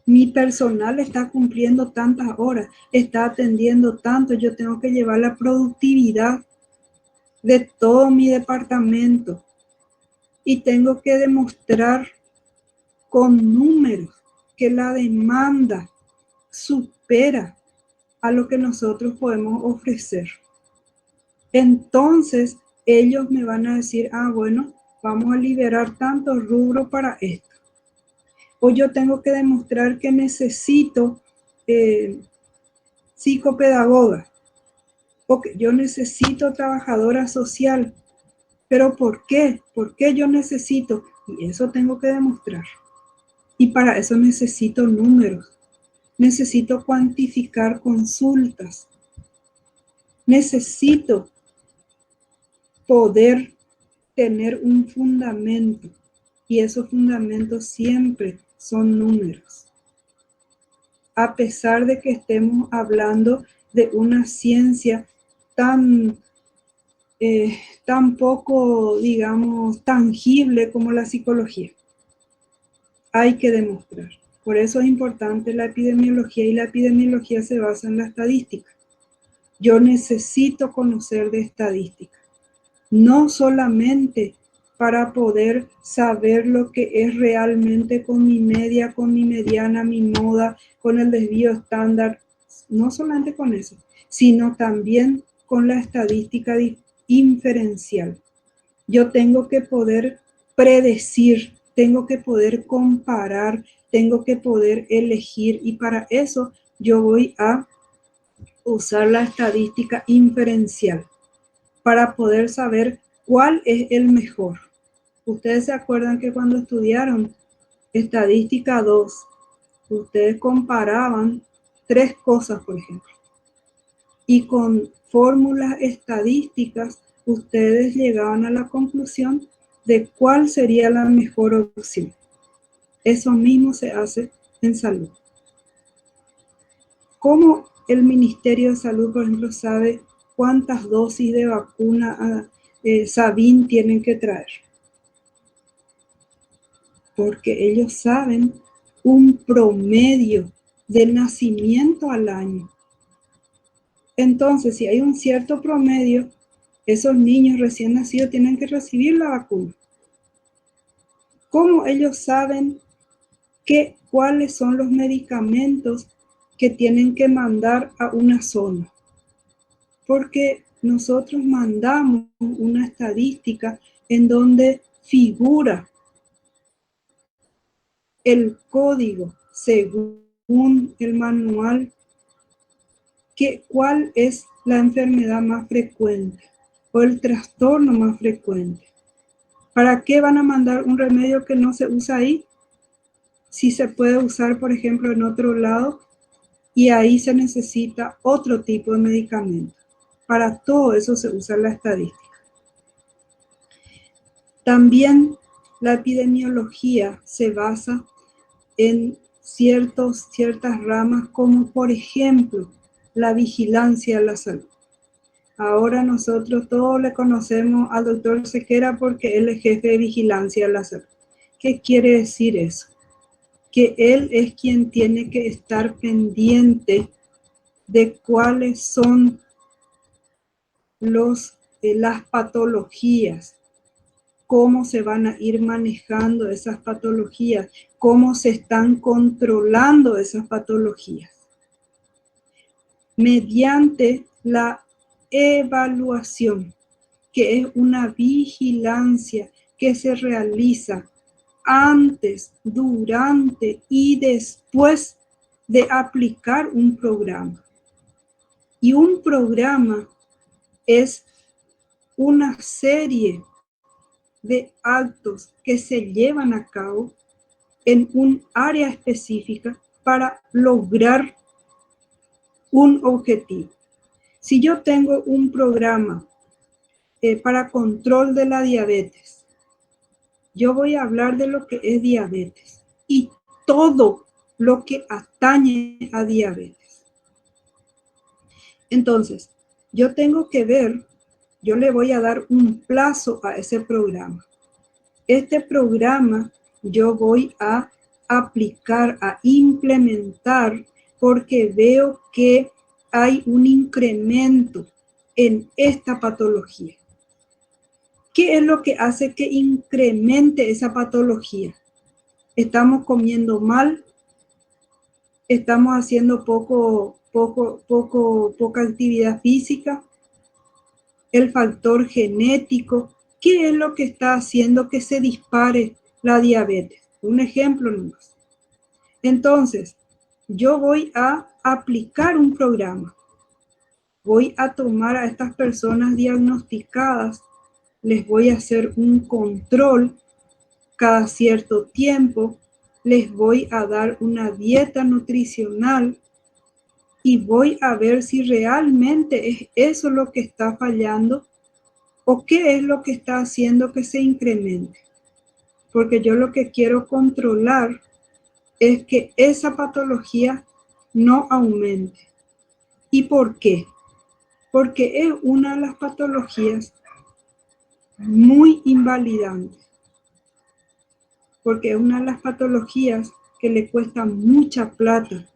Mi personal está cumpliendo tantas horas, está atendiendo tanto, yo tengo que llevar la productividad de todo mi departamento y tengo que demostrar con números que la demanda supera a lo que nosotros podemos ofrecer. Entonces, ellos me van a decir, bueno, vamos a liberar tantos rubros para esto. O yo tengo que demostrar que necesito psicopedagoga, o que yo necesito trabajadora social. ¿Pero por qué? ¿Por qué yo necesito? Y eso tengo que demostrar. Y para eso necesito números. Necesito cuantificar consultas. Necesito poder tener un fundamento. Y esos fundamentos siempre son números. A pesar de que estemos hablando de una ciencia tan poco, digamos, tangible como la psicología. Hay que demostrar. Por eso es importante la epidemiología, y la epidemiología se basa en la estadística. Yo necesito conocer de estadística, no solamente para poder saber lo que es realmente con mi media, con mi mediana, mi moda, con el desvío estándar, no solamente con eso, sino también con la estadística inferencial. Yo tengo que poder predecir, tengo que poder comparar, tengo que poder elegir, y para eso yo voy a usar la estadística inferencial para poder saber cuál es el mejor. Ustedes se acuerdan que cuando estudiaron estadística 2, ustedes comparaban 3 cosas, por ejemplo. Y con fórmulas estadísticas, ustedes llegaban a la conclusión de cuál sería la mejor opción. Eso mismo se hace en salud. ¿Cómo el Ministerio de Salud, por ejemplo, sabe cuántas dosis de vacuna Sabin tienen que traer? Porque ellos saben un promedio de nacimiento al año. Entonces, si hay un cierto promedio, esos niños recién nacidos tienen que recibir la vacuna. ¿Cómo ellos saben cuáles son los medicamentos que tienen que mandar a una zona? Porque nosotros mandamos una estadística en donde figura el código según el manual, cuál es la enfermedad más frecuente o el trastorno más frecuente. ¿Para qué van a mandar un remedio que no se usa ahí? Si se puede usar, por ejemplo, en otro lado, y ahí se necesita otro tipo de medicamento. Para todo eso se usa la estadística. También la epidemiología se basa en ciertas ramas, como por ejemplo la vigilancia de la salud. Ahora nosotros todos le conocemos al doctor Sequera porque él es jefe de vigilancia de la salud. ¿Qué quiere decir eso? Que él es quien tiene que estar pendiente de cuáles son las patologías, cómo se van a ir manejando esas patologías, cómo se están controlando esas patologías. Mediante la evaluación, que es una vigilancia que se realiza antes, durante y después de aplicar un programa. Y un programa es una serie de actos que se llevan a cabo en un área específica para lograr un objetivo. Si yo tengo un programa para control de la diabetes, yo voy a hablar de lo que es diabetes y todo lo que atañe a diabetes. Entonces, yo tengo que ver, yo le voy a dar un plazo a ese programa. Este programa yo voy a aplicar, a implementar, porque veo que hay un incremento en esta patología. ¿Qué es lo que hace que incremente esa patología? Estamos comiendo mal, estamos haciendo poca actividad física, el factor genético. ¿Qué es lo que está haciendo que se dispare la diabetes? Un ejemplo nomás. Entonces, yo voy a aplicar un programa. Voy a tomar a estas personas diagnosticadas, les voy a hacer un control cada cierto tiempo, les voy a dar una dieta nutricional y voy a ver si realmente es eso lo que está fallando o qué es lo que está haciendo que se incremente. Porque yo lo que quiero controlar es que esa patología no aumente. ¿Y por qué? Porque es una de las patologías muy invalidantes. Porque es una de las patologías que le cuesta mucha plata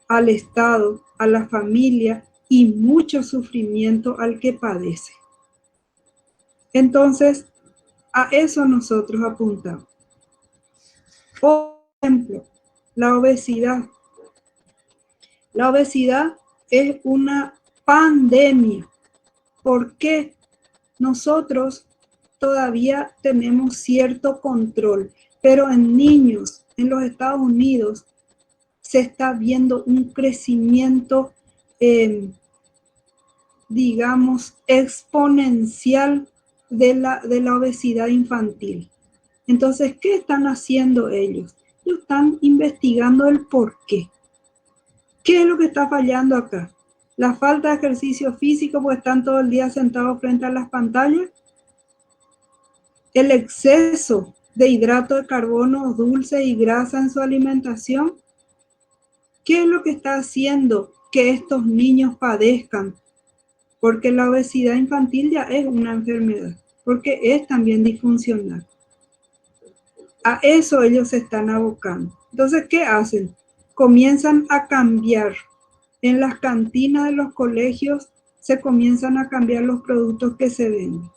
al Estado, a la familia y mucho sufrimiento al que padece. Entonces, a eso nosotros apuntamos. Por ejemplo, la obesidad. La obesidad es una pandemia. ¿Por qué? Nosotros todavía tenemos cierto control, pero en niños en los Estados Unidos se está viendo un crecimiento, digamos, exponencial de la obesidad infantil. Entonces, ¿qué están haciendo ellos? Ellos están investigando el por qué. ¿Qué es lo que está fallando acá? La falta de ejercicio físico, pues están todo el día sentados frente a las pantallas. El exceso de hidrato de carbono, dulce y grasa en su alimentación. ¿Qué es lo que está haciendo que estos niños padezcan? Porque la obesidad infantil ya es una enfermedad, porque es también disfuncional. A eso ellos se están abocando. Entonces, ¿qué hacen? Comienzan a cambiar. En las cantinas de los colegios se comienzan a cambiar los productos que se venden.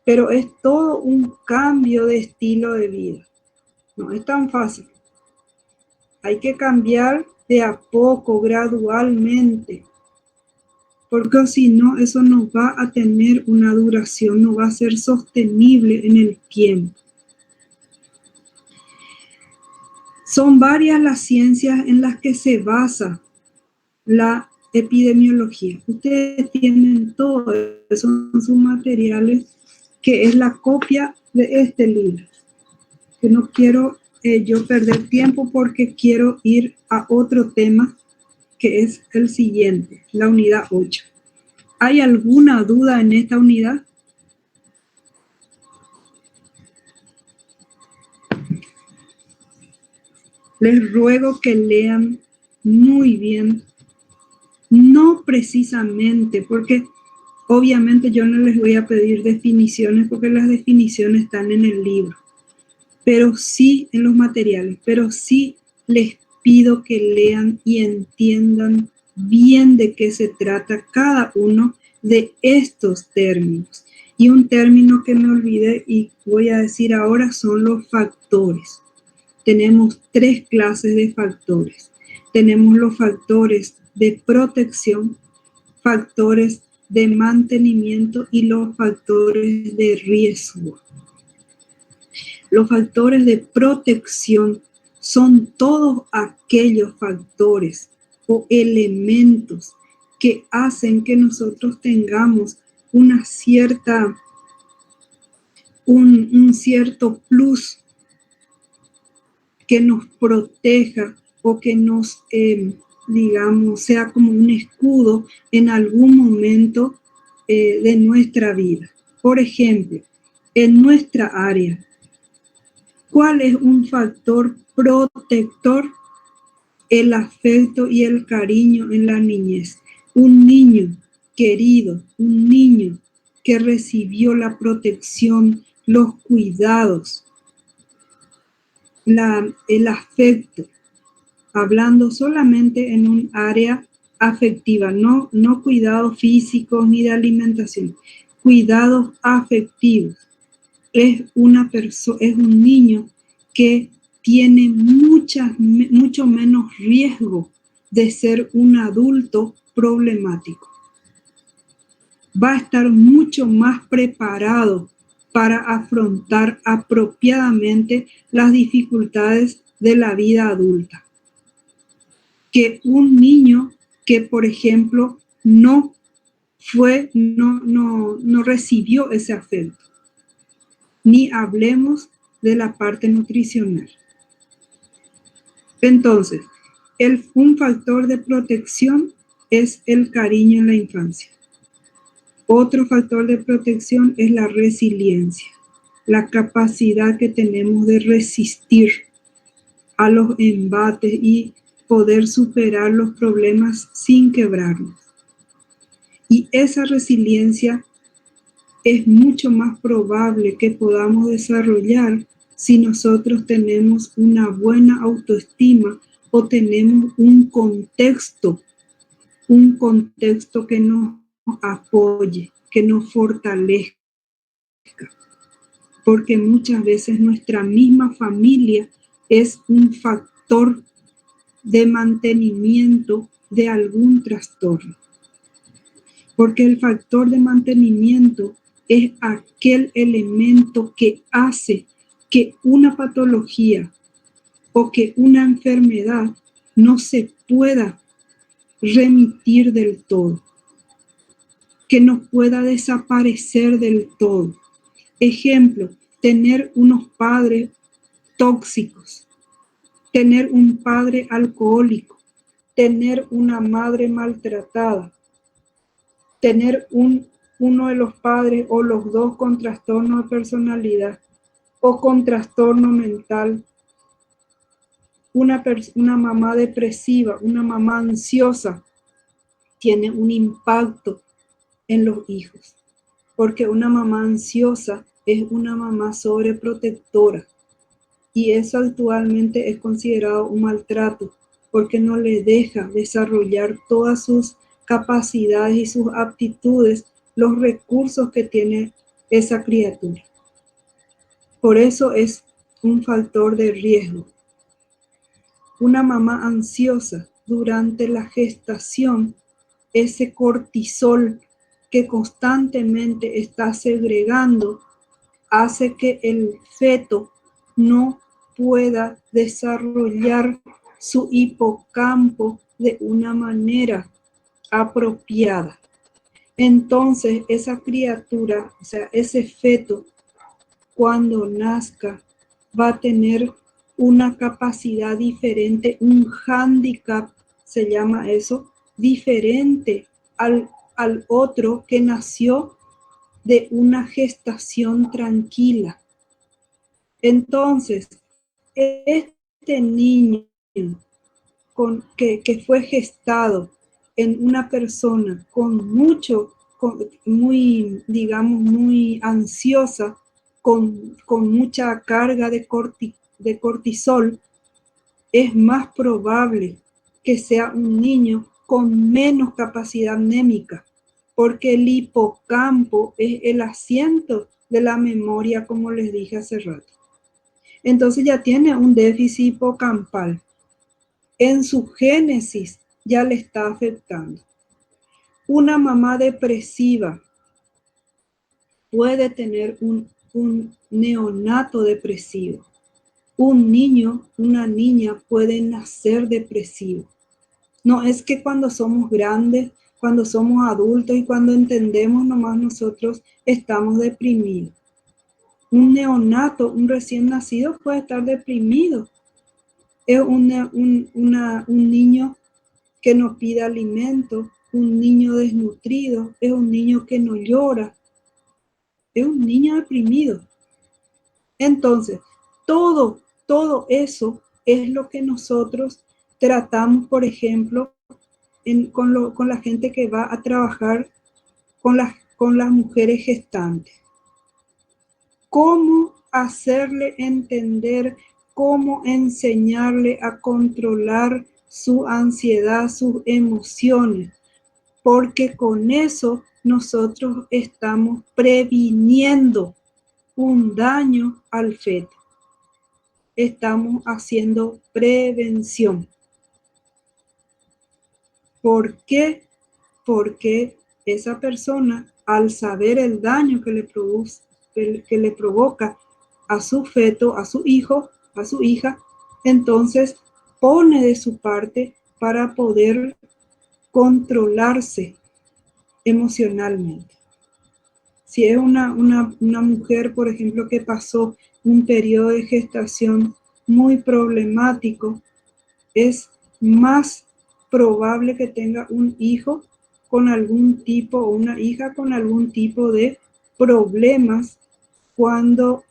Pero es todo un cambio de estilo de vida. No es tan fácil. Hay que cambiar de a poco, gradualmente. Porque si no, eso no va a tener una duración, no va a ser sostenible en el tiempo. Son varias las ciencias en las que se basa la epidemiología. Ustedes tienen todo eso en sus materiales, que es la copia de este libro. Que no quiero yo perder tiempo porque quiero ir a otro tema, que es el siguiente, la unidad 8. ¿Hay alguna duda en esta unidad? Les ruego que lean muy bien, no precisamente, porque obviamente yo no les voy a pedir definiciones, porque las definiciones están en el libro, pero sí en los materiales, pero sí les pido que lean y entiendan bien de qué se trata cada uno de estos términos. Y un término que me olvidé y voy a decir ahora son los factores. Tenemos 3 clases de factores. Tenemos los factores de protección, factores de mantenimiento y los factores de riesgo. Los factores de protección son todos aquellos factores o elementos que hacen que nosotros tengamos una cierta, un cierto plus que nos proteja o que nos, digamos, sea como un escudo en algún momento de nuestra vida. Por ejemplo, en nuestra área, ¿cuál es un factor protector? El afecto y el cariño en la niñez. Un niño querido, un niño que recibió la protección, los cuidados, el afecto, hablando solamente en un área afectiva, no cuidados físicos ni de alimentación, cuidados afectivos. Es un niño que tiene mucho menos riesgo de ser un adulto problemático. Va a estar mucho más preparado para afrontar apropiadamente las dificultades de la vida adulta que un niño que, por ejemplo, no recibió ese afecto. Ni hablemos de la parte nutricional. Entonces, un factor de protección es el cariño en la infancia. Otro factor de protección es la resiliencia, la capacidad que tenemos de resistir a los embates y poder superar los problemas sin quebrarnos. Y esa resiliencia es mucho más probable que podamos desarrollar si nosotros tenemos una buena autoestima o tenemos un contexto que nos apoye, que nos fortalezca. Porque muchas veces nuestra misma familia es un factor de mantenimiento de algún trastorno. Porque el factor de mantenimiento es aquel elemento que hace que una patología o que una enfermedad no se pueda remitir del todo, que no pueda desaparecer del todo. Ejemplo, tener unos padres tóxicos, tener un padre alcohólico, tener una madre maltratada, tener uno de los padres o los dos con trastorno de personalidad o con trastorno mental, una mamá depresiva, una mamá ansiosa, tiene un impacto en los hijos, porque una mamá ansiosa es una mamá sobreprotectora y eso actualmente es considerado un maltrato porque no le deja desarrollar todas sus capacidades y sus aptitudes, los recursos que tiene esa criatura. Por eso es un factor de riesgo. Una mamá ansiosa durante la gestación, ese cortisol que constantemente está segregando, hace que el feto no pueda desarrollar su hipocampo de una manera apropiada. Entonces, esa criatura, o sea, ese feto, cuando nazca, va a tener una capacidad diferente, un hándicap, se llama eso, diferente al otro que nació de una gestación tranquila. Entonces, este niño que fue gestado en una persona muy ansiosa, con mucha carga de cortisol, es más probable que sea un niño con menos capacidad mnémica, porque el hipocampo es el asiento de la memoria, como les dije hace rato. Entonces ya tiene un déficit hipocampal. En su génesis ya le está afectando. Una mamá depresiva puede tener un neonato depresivo. Un niño, una niña puede nacer depresivo. No es que cuando somos grandes, cuando somos adultos y cuando entendemos nomás nosotros estamos deprimidos. Un neonato, un recién nacido puede estar deprimido. Es un niño que no pide alimento, un niño desnutrido, es un niño que no llora, es un niño deprimido. Entonces, todo eso es lo que nosotros tratamos, por ejemplo, con la gente que va a trabajar con las mujeres gestantes. Cómo hacerle entender, cómo enseñarle a controlar su ansiedad, sus emociones, porque con eso nosotros estamos previniendo un daño al feto. Estamos haciendo prevención. ¿Por qué? Porque esa persona, al saber el daño que le provoca a su feto, a su hijo, a su hija, entonces pone de su parte para poder controlarse emocionalmente. Si es una mujer, por ejemplo, que pasó un periodo de gestación muy problemático, es más probable que tenga un hijo con algún tipo o una hija con algún tipo de problemas cuando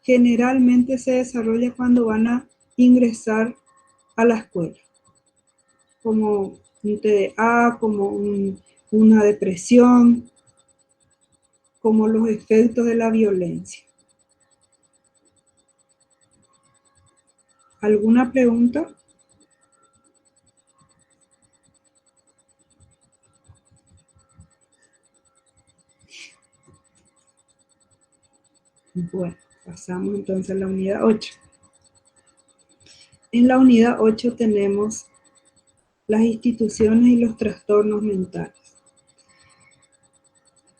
generalmente se desarrolla cuando van a ingresar a la escuela, como un TDA, como una depresión, como los efectos de la violencia. ¿Alguna pregunta? Bueno, pasamos entonces a la unidad 8. En la unidad 8 tenemos las instituciones y los trastornos mentales.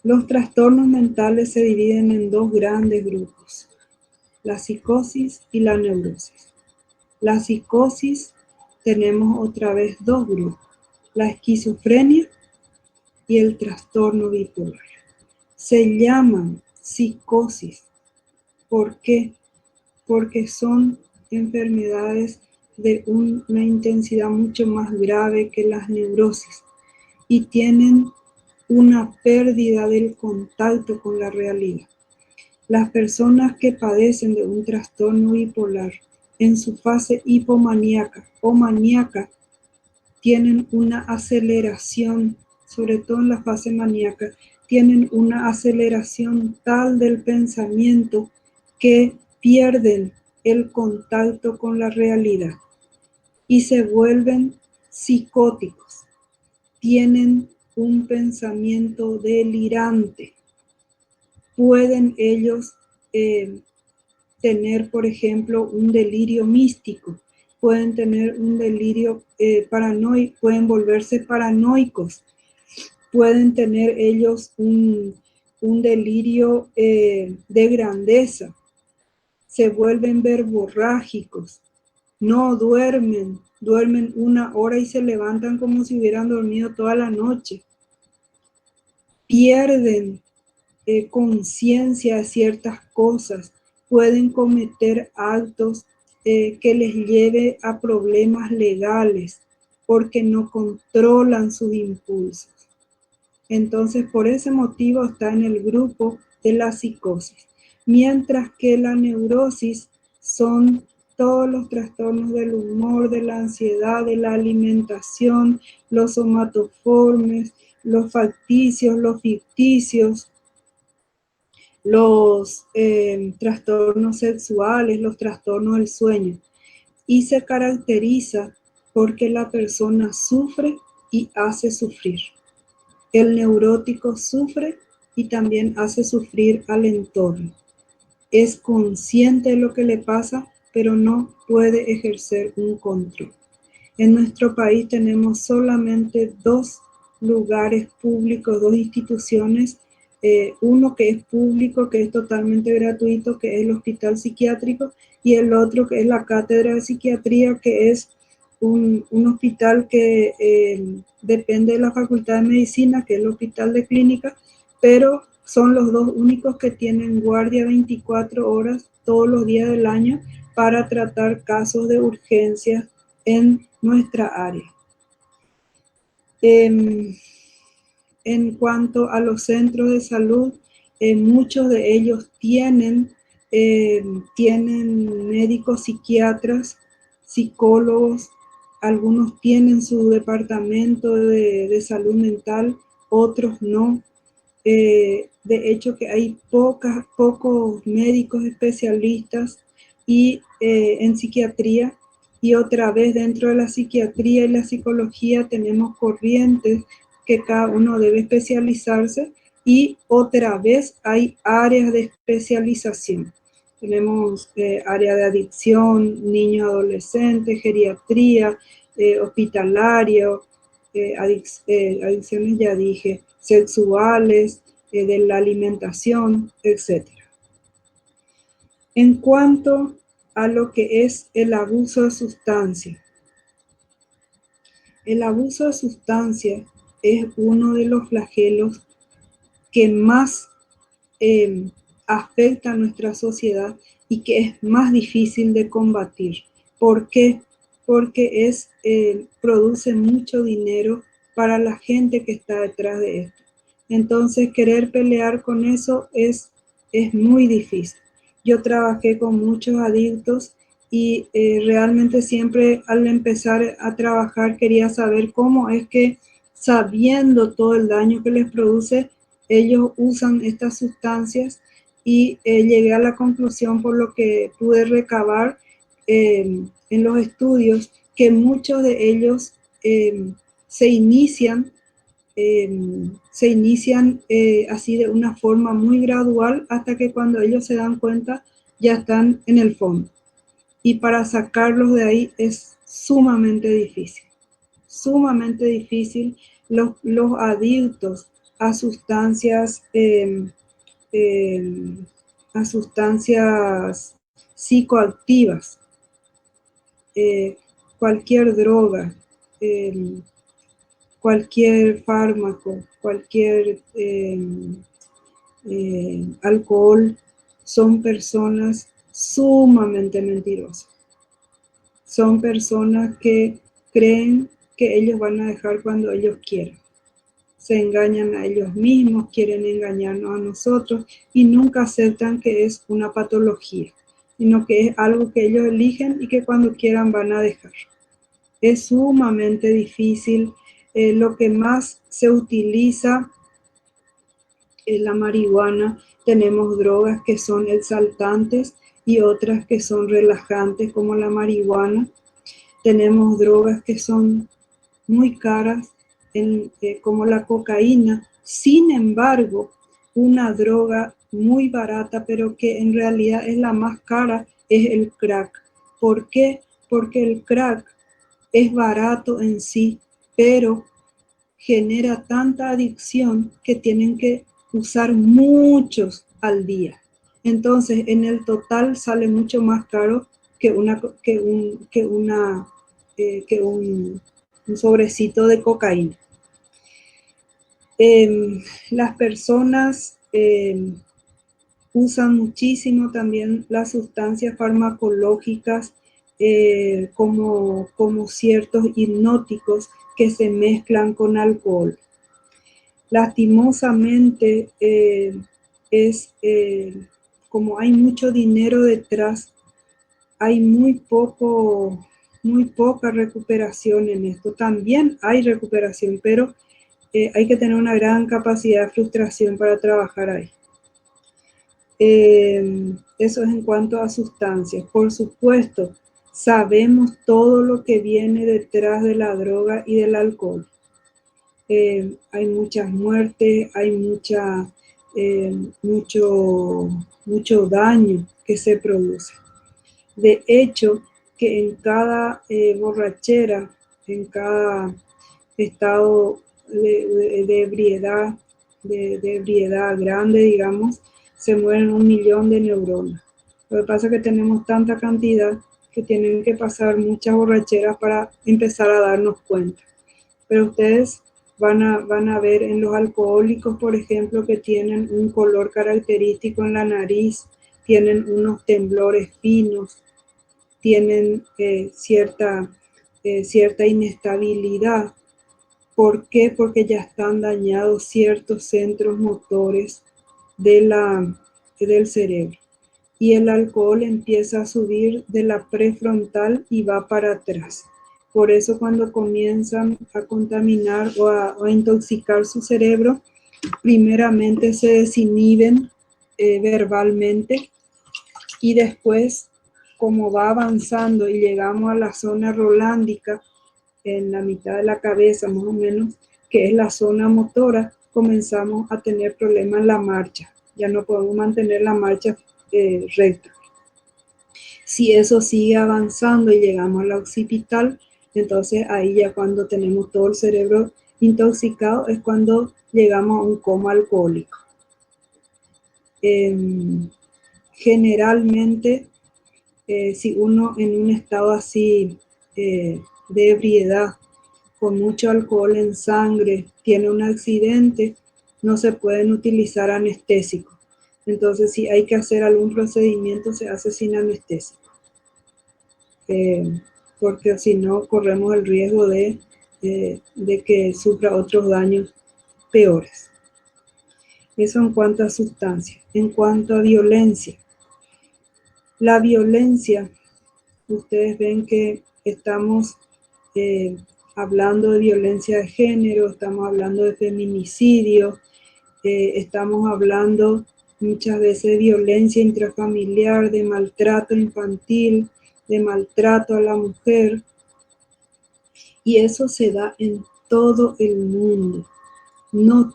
Los trastornos mentales se dividen en dos grandes grupos, la psicosis y la neurosis. La psicosis tenemos otra vez dos grupos, la esquizofrenia y el trastorno bipolar. Se llaman psicosis. ¿Por qué? Porque son enfermedades de una intensidad mucho más grave que las neurosis y tienen una pérdida del contacto con la realidad. Las personas que padecen de un trastorno bipolar en su fase hipomaníaca o maníaca tienen una aceleración, sobre todo en la fase maníaca, tienen una aceleración tal del pensamiento que pierden el contacto con la realidad y se vuelven psicóticos. Tienen un pensamiento delirante. Pueden ellos tener, por ejemplo, un delirio místico, pueden tener un delirio paranoico, pueden volverse paranoicos, pueden tener ellos un delirio de grandeza, se vuelven verborrágicos, no duermen, duermen 1 hora y se levantan como si hubieran dormido toda la noche, pierden conciencia de ciertas cosas, pueden cometer actos que les lleve a problemas legales porque no controlan sus impulsos. Entonces, por ese motivo está en el grupo de la psicosis. Mientras que la neurosis son todos los trastornos del humor, de la ansiedad, de la alimentación, los somatoformes, los facticios, los ficticios, los trastornos sexuales, los trastornos del sueño. Y se caracteriza porque la persona sufre y hace sufrir. El neurótico sufre y también hace sufrir al entorno. Es consciente de lo que le pasa, pero no puede ejercer un control. En nuestro país tenemos solamente 2 lugares públicos, 2 instituciones, uno que es público, que es totalmente gratuito, que es el hospital psiquiátrico, y el otro que es la cátedra de psiquiatría, que es un hospital que depende de la Facultad de Medicina, que es el hospital de clínica, pero son los 2 únicos que tienen guardia 24 horas todos los días del año para tratar casos de urgencia en nuestra área. En cuanto a los centros de salud, muchos de ellos tienen médicos psiquiatras, psicólogos, algunos tienen su departamento de salud mental, otros no. De hecho que hay pocos médicos especialistas y en psiquiatría, y otra vez dentro de la psiquiatría y la psicología tenemos corrientes que cada uno debe especializarse, y otra vez hay áreas de especialización. Tenemos área de adicción, niño adolescente, geriatría, hospitalario, adicciones ya dije, sexuales, de la alimentación, etc. En cuanto a lo que es el abuso de sustancias, el abuso de sustancias es uno de los flagelos que más afecta a nuestra sociedad y que es más difícil de combatir. ¿Por qué? Porque produce mucho dinero para la gente que está detrás de esto. Entonces, querer pelear con eso es muy difícil. Yo trabajé con muchos adictos y realmente siempre al empezar a trabajar quería saber cómo es que, sabiendo todo el daño que les produce, ellos usan estas sustancias, y llegué a la conclusión, por lo que pude recabar en los estudios, que muchos de ellos se inician así de una forma muy gradual, hasta que cuando ellos se dan cuenta ya están en el fondo. Y para sacarlos de ahí es sumamente difícil. Sumamente difícil. Los adictos a sustancias psicoactivas cualquier droga, cualquier fármaco, cualquier alcohol, son personas sumamente mentirosas. Son personas que creen que ellos van a dejar cuando ellos quieran. Se engañan a ellos mismos, quieren engañarnos a nosotros y nunca aceptan que es una patología, sino que es algo que ellos eligen y que cuando quieran van a dejar. Es sumamente difícil. Lo que más se utiliza es la marihuana. Tenemos drogas que son exaltantes y otras que son relajantes, como la marihuana. Tenemos drogas que son muy caras, como la cocaína. Sin embargo, una droga muy barata, pero que en realidad es la más cara, es el crack. ¿Por qué? Porque el crack es barato en sí, pero genera tanta adicción que tienen que usar muchos al día. Entonces, en el total sale mucho más caro que un sobrecito de cocaína. Las personas usan muchísimo también las sustancias farmacológicas como ciertos hipnóticos que se mezclan con alcohol. Lastimosamente, como hay mucho dinero detrás, hay muy poca recuperación en esto. También hay recuperación, pero hay que tener una gran capacidad de frustración para trabajar ahí. Eso es en cuanto a sustancias. Por supuesto, sabemos todo lo que viene detrás de la droga y del alcohol. Hay muchas muertes, hay mucho daño que se produce. De hecho, que en cada borrachera, en cada estado de ebriedad, de ebriedad grande, digamos, se mueren 1 millón de neuronas. Lo que pasa es que tenemos tanta cantidad que tienen que pasar muchas borracheras para empezar a darnos cuenta. Pero ustedes van a ver en los alcohólicos, por ejemplo, que tienen un color característico en la nariz, tienen unos temblores finos, tienen cierta inestabilidad. ¿Por qué? Porque ya están dañados ciertos centros motores del cerebro. Y el alcohol empieza a subir de la prefrontal y va para atrás. Por eso cuando comienzan a contaminar o a intoxicar su cerebro, primeramente se desinhiben verbalmente y después, como va avanzando y llegamos a la zona rolándica, en la mitad de la cabeza más o menos, que es la zona motora, comenzamos a tener problemas en la marcha. Ya no podemos mantener la marcha recta. Si eso sigue avanzando y llegamos a la occipital, entonces ahí ya cuando tenemos todo el cerebro intoxicado es cuando llegamos a un coma alcohólico. Generalmente, si uno en un estado así de ebriedad, con mucho alcohol en sangre, tiene un accidente, no se pueden utilizar anestésicos. Entonces, si hay que hacer algún procedimiento, se hace sin anestésico. Porque si no, corremos el riesgo de que sufra otros daños peores. Eso en cuanto a sustancias. En cuanto a violencia. La violencia, ustedes ven que estamos hablando de violencia de género, estamos hablando de feminicidio, estamos hablando muchas veces de violencia intrafamiliar, de maltrato infantil, de maltrato a la mujer, y eso se da en todo el mundo. No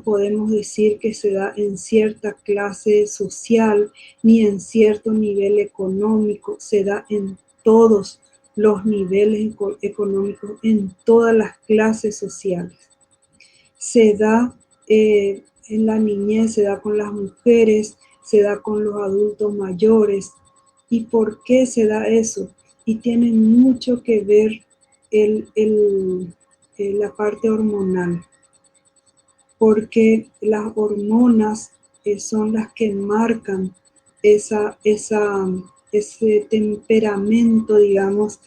podemos decir que se da en cierta clase social ni en cierto nivel económico, se da en todos los niveles económicos, en todas las clases sociales. Se da en la niñez, se da con las mujeres, se da con los adultos mayores. ¿Y por qué se da eso? y tiene mucho que ver la parte hormonal, porque las hormonas son las que marcan ese temperamento, digamos,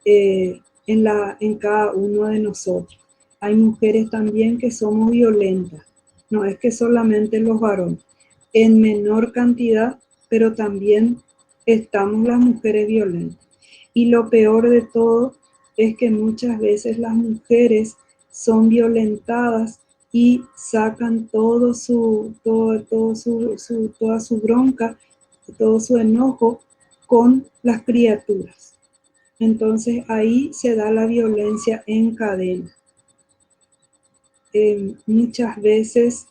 en cada uno de nosotros. Hay mujeres también que somos violentas, no es que solamente los varones, en menor cantidad, pero también estamos las mujeres violentas. Y lo peor de todo es que muchas veces las mujeres son violentadas y sacan toda su bronca, todo su enojo con las criaturas. Entonces ahí se da la violencia en cadena. Muchas veces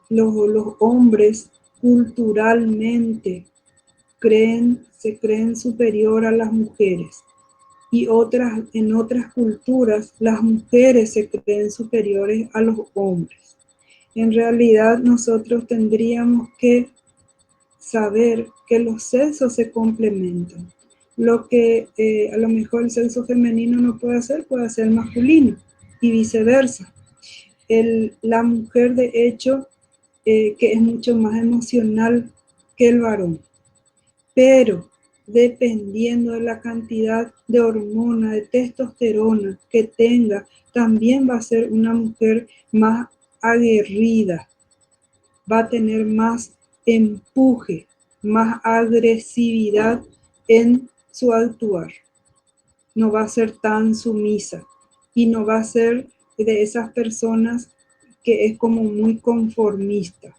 los hombres culturalmente se creen superior a las mujeres, y en otras culturas las mujeres se creen superiores a los hombres. En realidad nosotros tendríamos que saber que los sexos se complementan. Lo que a lo mejor el sexo femenino no puede hacer el masculino, y viceversa. La mujer, de hecho, que es mucho más emocional que el varón, pero dependiendo de la cantidad de hormona, de testosterona que tenga, también va a ser una mujer más aguerrida, va a tener más empuje, más agresividad en su actuar. No va a ser tan sumisa y no va a ser de esas personas que es como muy conformista.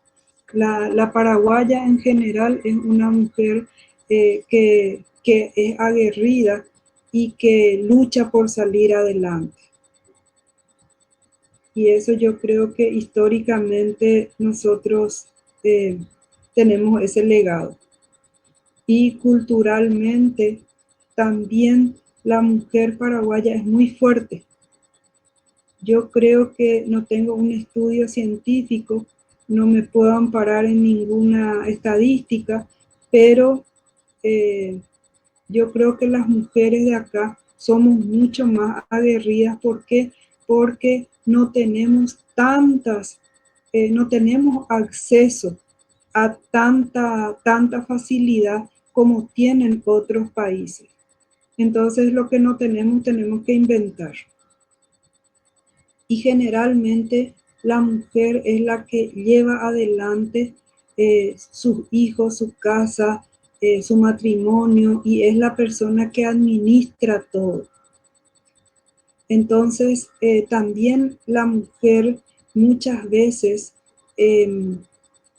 La paraguaya en general es una mujer que es aguerrida y que lucha por salir adelante. Y eso yo creo que históricamente nosotros tenemos ese legado. Y culturalmente también la mujer paraguaya es muy fuerte. Yo creo que no tengo un estudio científico, no me puedo amparar en ninguna estadística, pero yo creo que las mujeres de acá somos mucho más aguerridas. ¿Por qué? Porque no tenemos no tenemos acceso a tanta facilidad como tienen otros países. Entonces lo que no tenemos que inventar. Y generalmente la mujer es la que lleva adelante sus hijos, su casa, su matrimonio, y es la persona que administra todo. Entonces, también la mujer muchas veces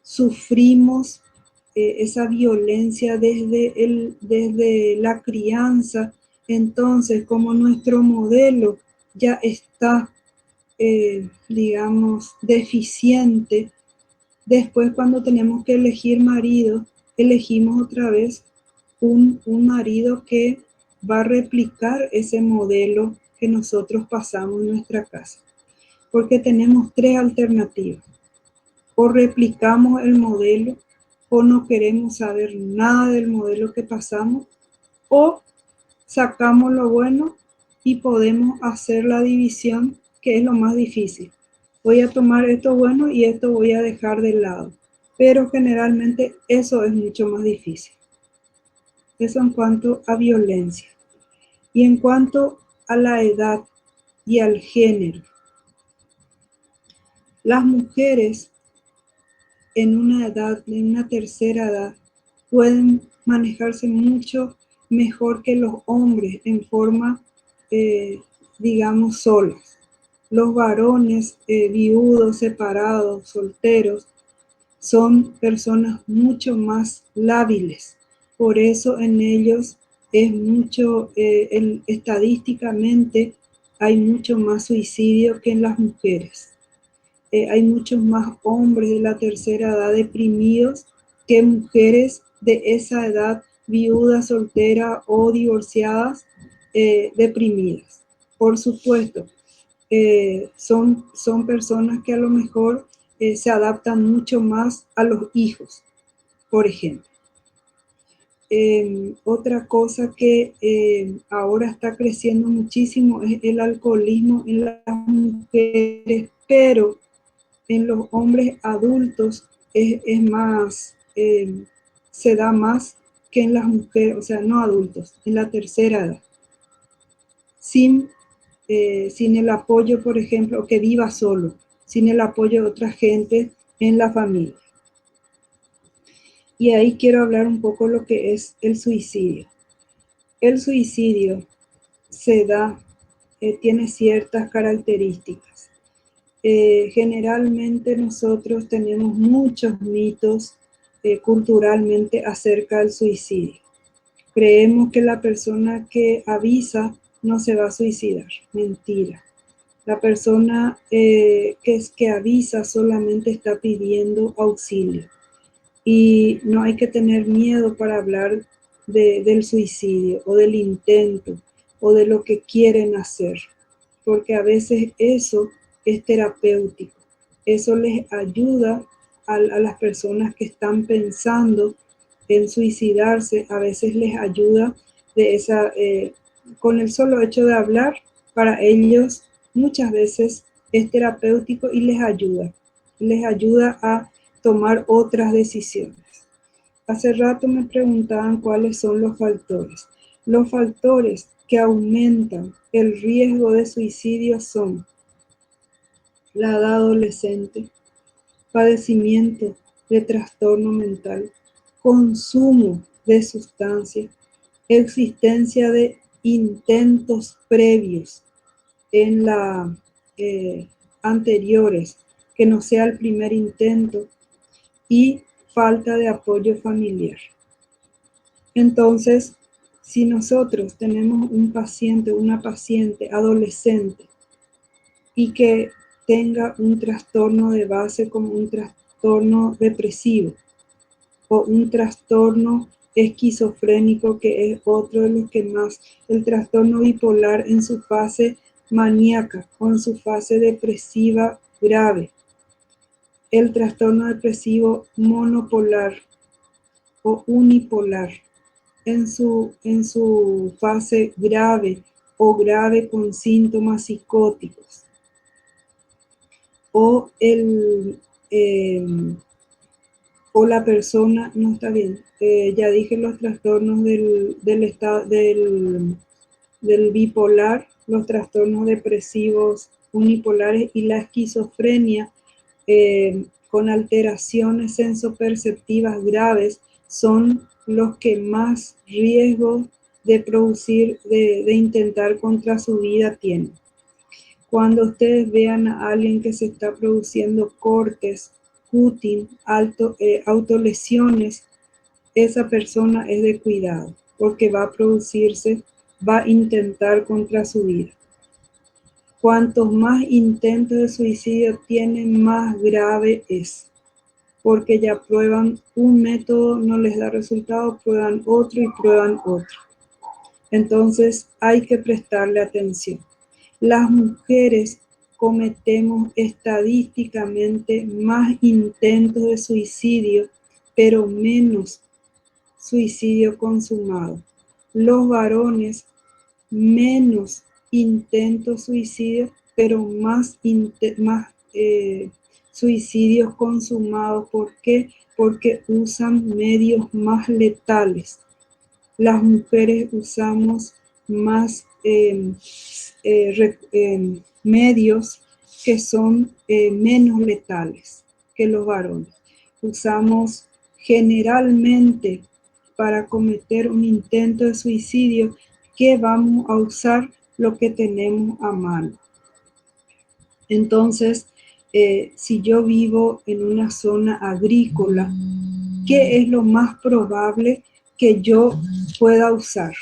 sufrimos esa violencia desde la crianza. Entonces, como nuestro modelo ya está digamos, deficiente, después cuando tenemos que elegir marido, elegimos otra vez un marido que va a replicar ese modelo que nosotros pasamos en nuestra casa. Porque tenemos tres alternativas. O replicamos el modelo, o no queremos saber nada del modelo que pasamos, o sacamos lo bueno y podemos hacer la división, que es lo más difícil. Voy a tomar esto bueno y esto voy a dejar de lado. Pero generalmente eso es mucho más difícil. Eso en cuanto a violencia. Y en cuanto a la edad y al género. Las mujeres en una tercera edad, pueden manejarse mucho mejor que los hombres en forma, digamos, solas. Los varones viudos, separados, solteros, son personas mucho más lábiles. Por eso en ellos es mucho, estadísticamente, hay mucho más suicidio que en las mujeres. Hay muchos más hombres de la tercera edad deprimidos que mujeres de esa edad, viudas, solteras o divorciadas, deprimidas. Por supuesto, son personas que a lo mejor se adaptan mucho más a los hijos, por ejemplo. Otra cosa que ahora está creciendo muchísimo es el alcoholismo en las mujeres, pero en los hombres adultos es más, se da más que en las mujeres, o sea, no adultos, en la tercera edad. Sin el apoyo, por ejemplo, que viva solo, sin el apoyo de otra gente en la familia. Y ahí quiero hablar un poco lo que es el suicidio. El suicidio se da, tiene ciertas características. Generalmente nosotros tenemos muchos mitos culturalmente acerca del suicidio. Creemos que la persona que avisa no se va a suicidar. Mentira. La persona que avisa solamente está pidiendo auxilio. Y no hay que tener miedo para hablar del suicidio o del intento o de lo que quieren hacer, porque a veces eso es terapéutico. Eso les ayuda a las personas que están pensando en suicidarse, a veces les ayuda con el solo hecho de hablar, para ellos muchas veces es terapéutico y les ayuda a tomar otras decisiones. Hace rato me preguntaban cuáles son los factores. Los factores que aumentan el riesgo de suicidio son la edad adolescente, padecimiento de trastorno mental, consumo de sustancias, existencia de intentos previos en anteriores, que no sea el primer intento, y falta de apoyo familiar. Entonces, si nosotros tenemos un paciente, una paciente adolescente y que tenga un trastorno de base como un trastorno depresivo o un trastorno esquizofrénico, que es otro de los que más, el trastorno bipolar en su fase maníaca o en su fase depresiva grave, el trastorno depresivo monopolar o unipolar en su fase grave o grave con síntomas psicóticos, o la persona, no está bien, ya dije los trastornos del bipolar, los trastornos depresivos unipolares y la esquizofrenia con alteraciones sensoperceptivas graves son los que más riesgo de producir, de intentar contra su vida tienen. Cuando ustedes vean a alguien que se está produciendo cortes, cutting, autolesiones, esa persona es de cuidado, porque va a intentar contra su vida. Cuantos más intentos de suicidio tienen, más grave es, porque ya prueban un método, no les da resultado, prueban otro y prueban otro. Entonces hay que prestarle atención. Las mujeres cometemos estadísticamente más intentos de suicidio, pero menos suicidio consumado. Los varones, menos intentos suicidio, pero más suicidios consumados. ¿Por qué? Porque usan medios más letales. Las mujeres usamos más medios que son menos letales que los varones. Usamos generalmente, para cometer un intento de suicidio, que vamos a usar lo que tenemos a mano. Entonces, si yo vivo en una zona agrícola, ¿qué es lo más probable que yo pueda usar?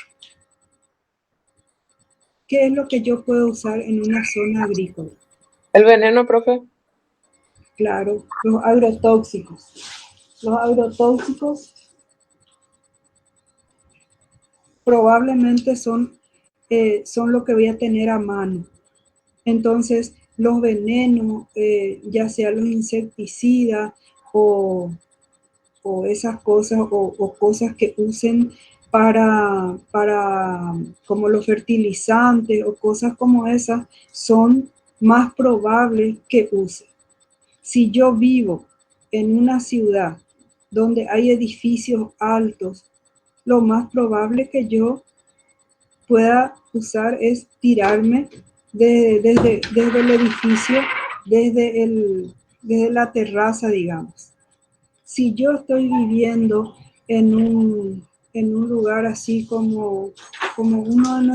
¿Qué es lo que yo puedo usar en una zona agrícola? ¿El veneno, profe? Claro, los agrotóxicos. Los agrotóxicos probablemente son lo que voy a tener a mano. Entonces, los venenos, ya sea los insecticidas o o esas cosas o cosas que usen para como los fertilizantes o cosas como esas, son más probables que use. Si yo vivo en una ciudad donde hay edificios altos, lo más probable que yo pueda usar es tirarme desde el edificio, desde la terraza, digamos. Si yo estoy viviendo en un lugar así como uno de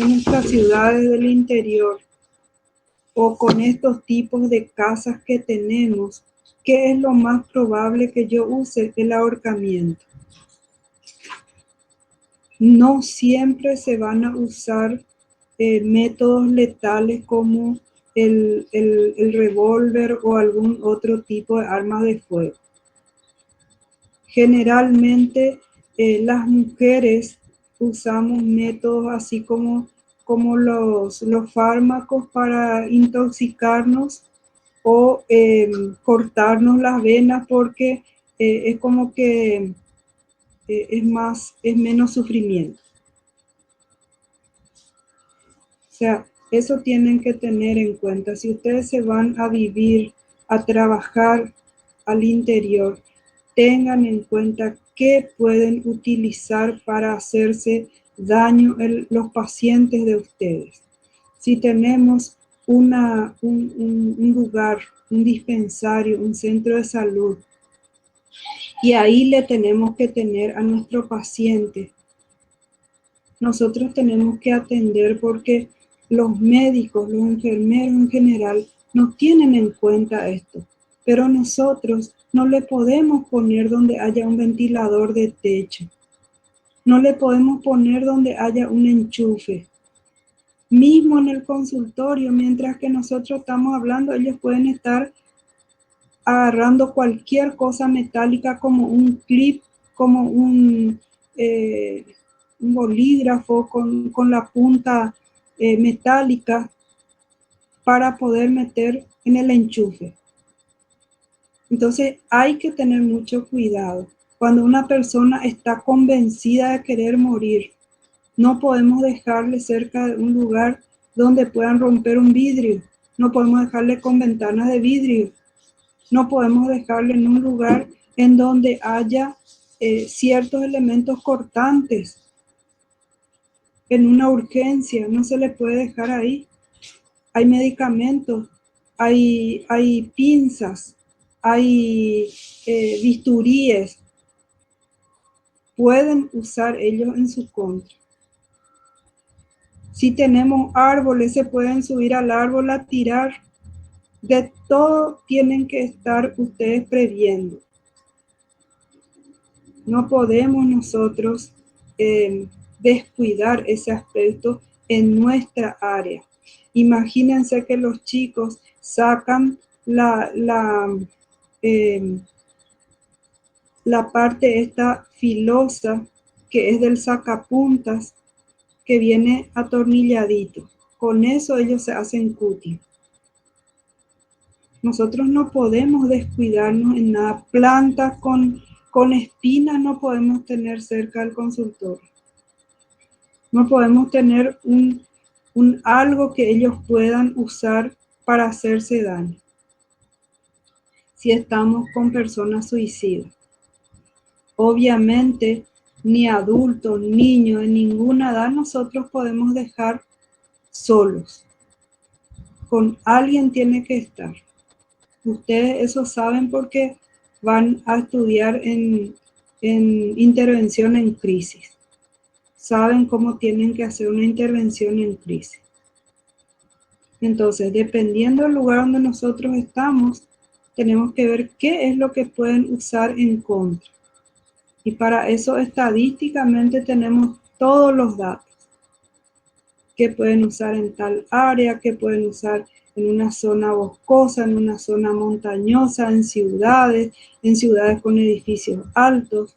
nuestras ciudades del interior, o con estos tipos de casas que tenemos, ¿qué es lo más probable que yo use? El ahorcamiento. No siempre se van a usar métodos letales como el revólver o algún otro tipo de arma de fuego. Generalmente las mujeres usamos métodos así como los fármacos para intoxicarnos o cortarnos las venas porque es como que es menos sufrimiento. O sea, eso tienen que tener en cuenta. Si ustedes se van a vivir, a trabajar al interior, tengan en cuenta qué pueden utilizar para hacerse daño los pacientes de ustedes. Si tenemos un lugar, un dispensario, un centro de salud, y ahí le tenemos que tener a nuestro paciente, nosotros tenemos que atender porque los médicos, los enfermeros en general, no tienen en cuenta esto. Pero nosotros no le podemos poner donde haya un ventilador de techo. No le podemos poner donde haya un enchufe. Mismo en el consultorio, mientras que nosotros estamos hablando, ellos pueden estar agarrando cualquier cosa metálica como un clip, como un bolígrafo con la punta metálica para poder meter en el enchufe. Entonces hay que tener mucho cuidado. Cuando una persona está convencida de querer morir, no podemos dejarle cerca de un lugar donde puedan romper un vidrio. No podemos dejarle con ventanas de vidrio. No podemos dejarle en un lugar en donde haya ciertos elementos cortantes. En una urgencia no se le puede dejar ahí. Hay medicamentos, hay pinzas, hay bisturíes. Pueden usar ellos en su contra. Si tenemos árboles, se pueden subir al árbol a tirar. De todo tienen que estar ustedes previendo. No podemos nosotros descuidar ese aspecto en nuestra área. Imagínense que los chicos sacan la parte esta filosa que es del sacapuntas que viene atornilladito. Con eso ellos se hacen cutie. Nosotros no podemos descuidarnos en nada. Plantas con espinas no podemos tener cerca del consultorio. No podemos tener algo que ellos puedan usar para hacerse daño. Si estamos con personas suicidas. Obviamente, ni adultos, niños, de ninguna edad nosotros podemos dejar solos. Con alguien tiene que estar. Ustedes eso saben porque van a estudiar en intervención en crisis. Saben cómo tienen que hacer una intervención en crisis. Entonces, dependiendo del lugar donde nosotros estamos, tenemos que ver qué es lo que pueden usar en contra. Y para eso estadísticamente tenemos todos los datos que pueden usar en tal área, que pueden usar en una zona boscosa, en una zona montañosa, en ciudades con edificios altos,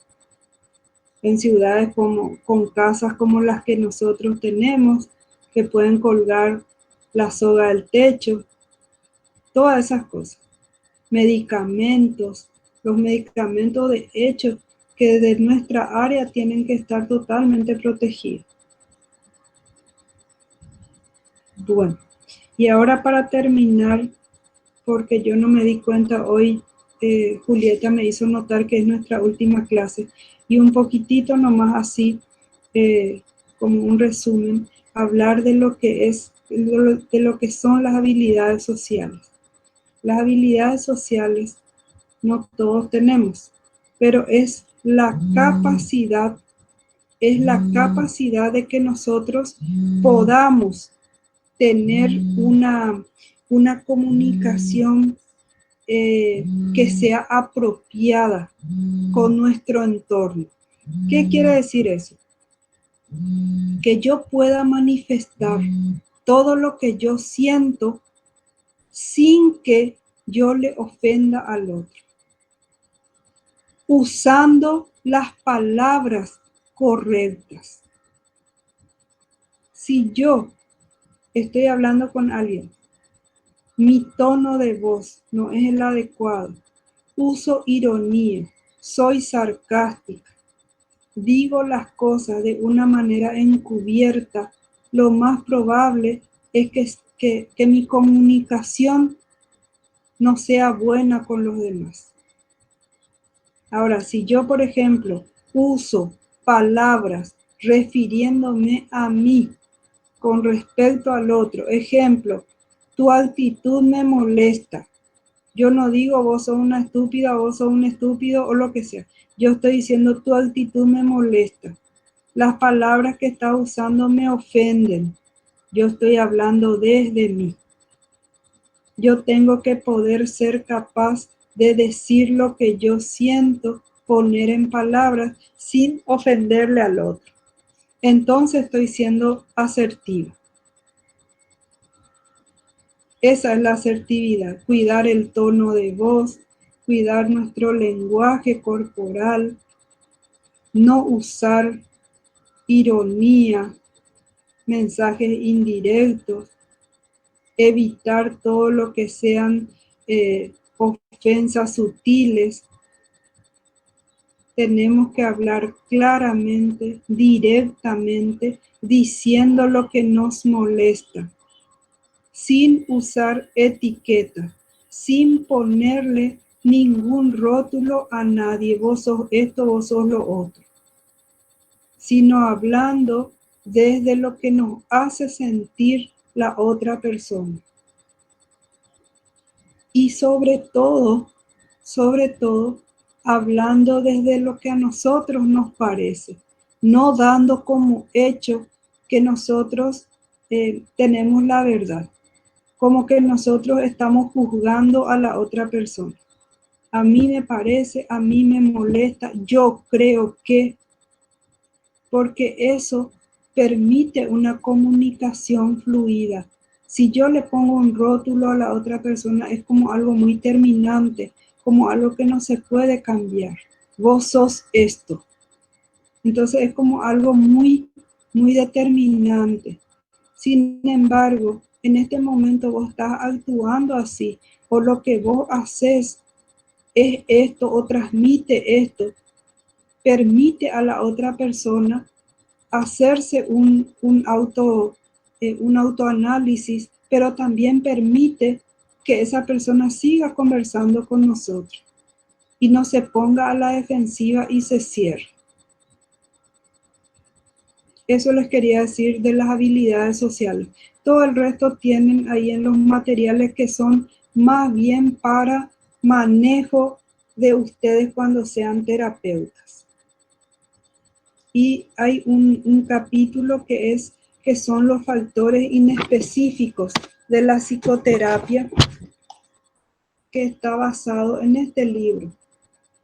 en ciudades con casas como las que nosotros tenemos, que pueden colgar la soga del techo, todas esas cosas. Medicamentos, Los medicamentos, de hecho, que de nuestra área tienen que estar totalmente protegidos. Bueno, y ahora para terminar, porque yo no me di cuenta hoy, Julieta me hizo notar que es nuestra última clase, y un poquitito nomás así, como un resumen, hablar de lo que es, de lo que son las habilidades sociales. Las habilidades sociales no todos tenemos, pero es la capacidad de que nosotros podamos tener una comunicación que sea apropiada con nuestro entorno. ¿Qué quiere decir eso? Que yo pueda manifestar todo lo que yo siento sin que yo le ofenda al otro, usando las palabras correctas. Si yo estoy hablando con alguien, mi tono de voz no es el adecuado, uso ironía, soy sarcástica, digo las cosas de una manera encubierta, lo más probable es que mi comunicación no sea buena con los demás. Ahora, si yo, por ejemplo, uso palabras refiriéndome a mí con respecto al otro, ejemplo, tu actitud me molesta. Yo no digo vos sos una estúpida, vos sos un estúpido o lo que sea. Yo estoy diciendo tu actitud me molesta. Las palabras que estás usando me ofenden. Yo estoy hablando desde mí. Yo tengo que poder ser capaz de decir lo que yo siento, poner en palabras sin ofenderle al otro. Entonces estoy siendo asertiva. Esa es la asertividad, cuidar el tono de voz, cuidar nuestro lenguaje corporal, no usar ironía, mensajes indirectos, evitar todo lo que sean ofensas sutiles. Tenemos que hablar claramente, directamente, diciendo lo que nos molesta, sin usar etiqueta, sin ponerle ningún rótulo a nadie, vos sos esto, vos sos lo otro, sino hablando desde lo que nos hace sentir la otra persona. Y sobre todo, hablando desde lo que a nosotros nos parece, no dando como hecho que nosotros tenemos la verdad, como que nosotros estamos juzgando a la otra persona. A mí me parece, a mí me molesta, yo creo que, porque eso permite una comunicación fluida. Si yo le pongo un rótulo a la otra persona, es como algo muy terminante, como algo que no se puede cambiar. Vos sos esto. Entonces es como algo muy, muy determinante. Sin embargo, en este momento vos estás actuando así, o lo que vos haces es esto o transmite esto, permite a la otra persona hacerse un autoanálisis, pero también permite que esa persona siga conversando con nosotros y no se ponga a la defensiva y se cierre. Eso les quería decir de las habilidades sociales. Todo el resto tienen ahí en los materiales que son más bien para manejo de ustedes cuando sean terapeutas. Y hay un capítulo que son los factores inespecíficos de la psicoterapia, que está basado en este libro.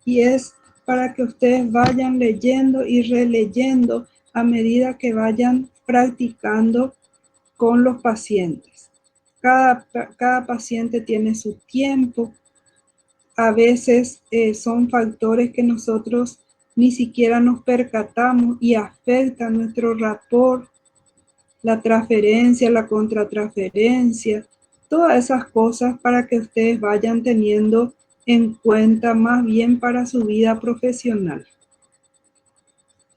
Y es para que ustedes vayan leyendo y releyendo a medida que vayan practicando con los pacientes. Cada paciente tiene su tiempo. A veces son factores que nosotros ni siquiera nos percatamos y afectan nuestro rapport, la transferencia, la contratransferencia, todas esas cosas para que ustedes vayan teniendo en cuenta más bien para su vida profesional.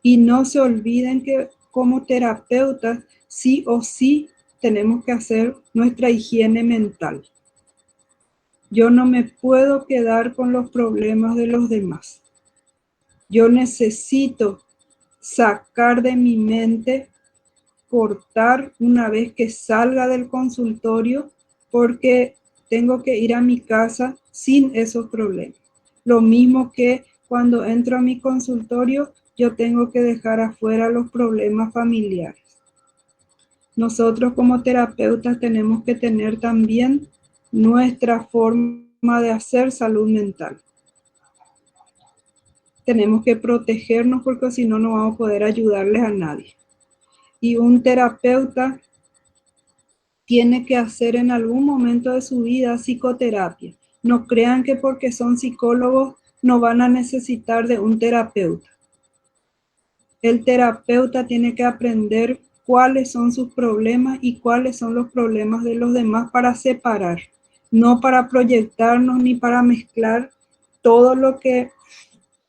Y no se olviden que como terapeutas sí o sí tenemos que hacer nuestra higiene mental. Yo no me puedo quedar con los problemas de los demás. Yo necesito sacar de mi mente, cortar una vez que salga del consultorio, porque tengo que ir a mi casa sin esos problemas. Lo mismo que cuando entro a mi consultorio, yo tengo que dejar afuera los problemas familiares. Nosotros como terapeutas tenemos que tener también nuestra forma de hacer salud mental. Tenemos que protegernos porque si no, no vamos a poder ayudarles a nadie. Y un terapeuta tiene que hacer en algún momento de su vida psicoterapia. No crean que porque son psicólogos no van a necesitar de un terapeuta. El terapeuta tiene que aprender cuáles son sus problemas y cuáles son los problemas de los demás para separar, no para proyectarnos ni para mezclar todo lo que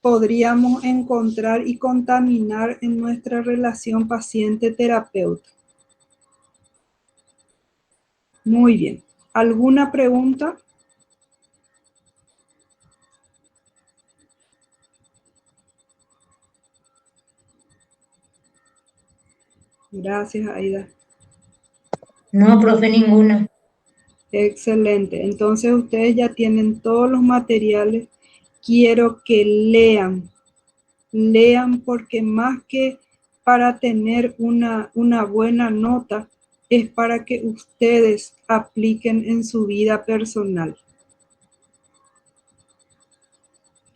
podríamos encontrar y contaminar en nuestra relación paciente-terapeuta. Muy bien. ¿Alguna pregunta? Gracias, Aida. No, profe, ninguna. Excelente. Entonces ustedes ya tienen todos los materiales. Quiero que lean. Lean porque más que para tener una buena nota, es para que ustedes apliquen en su vida personal.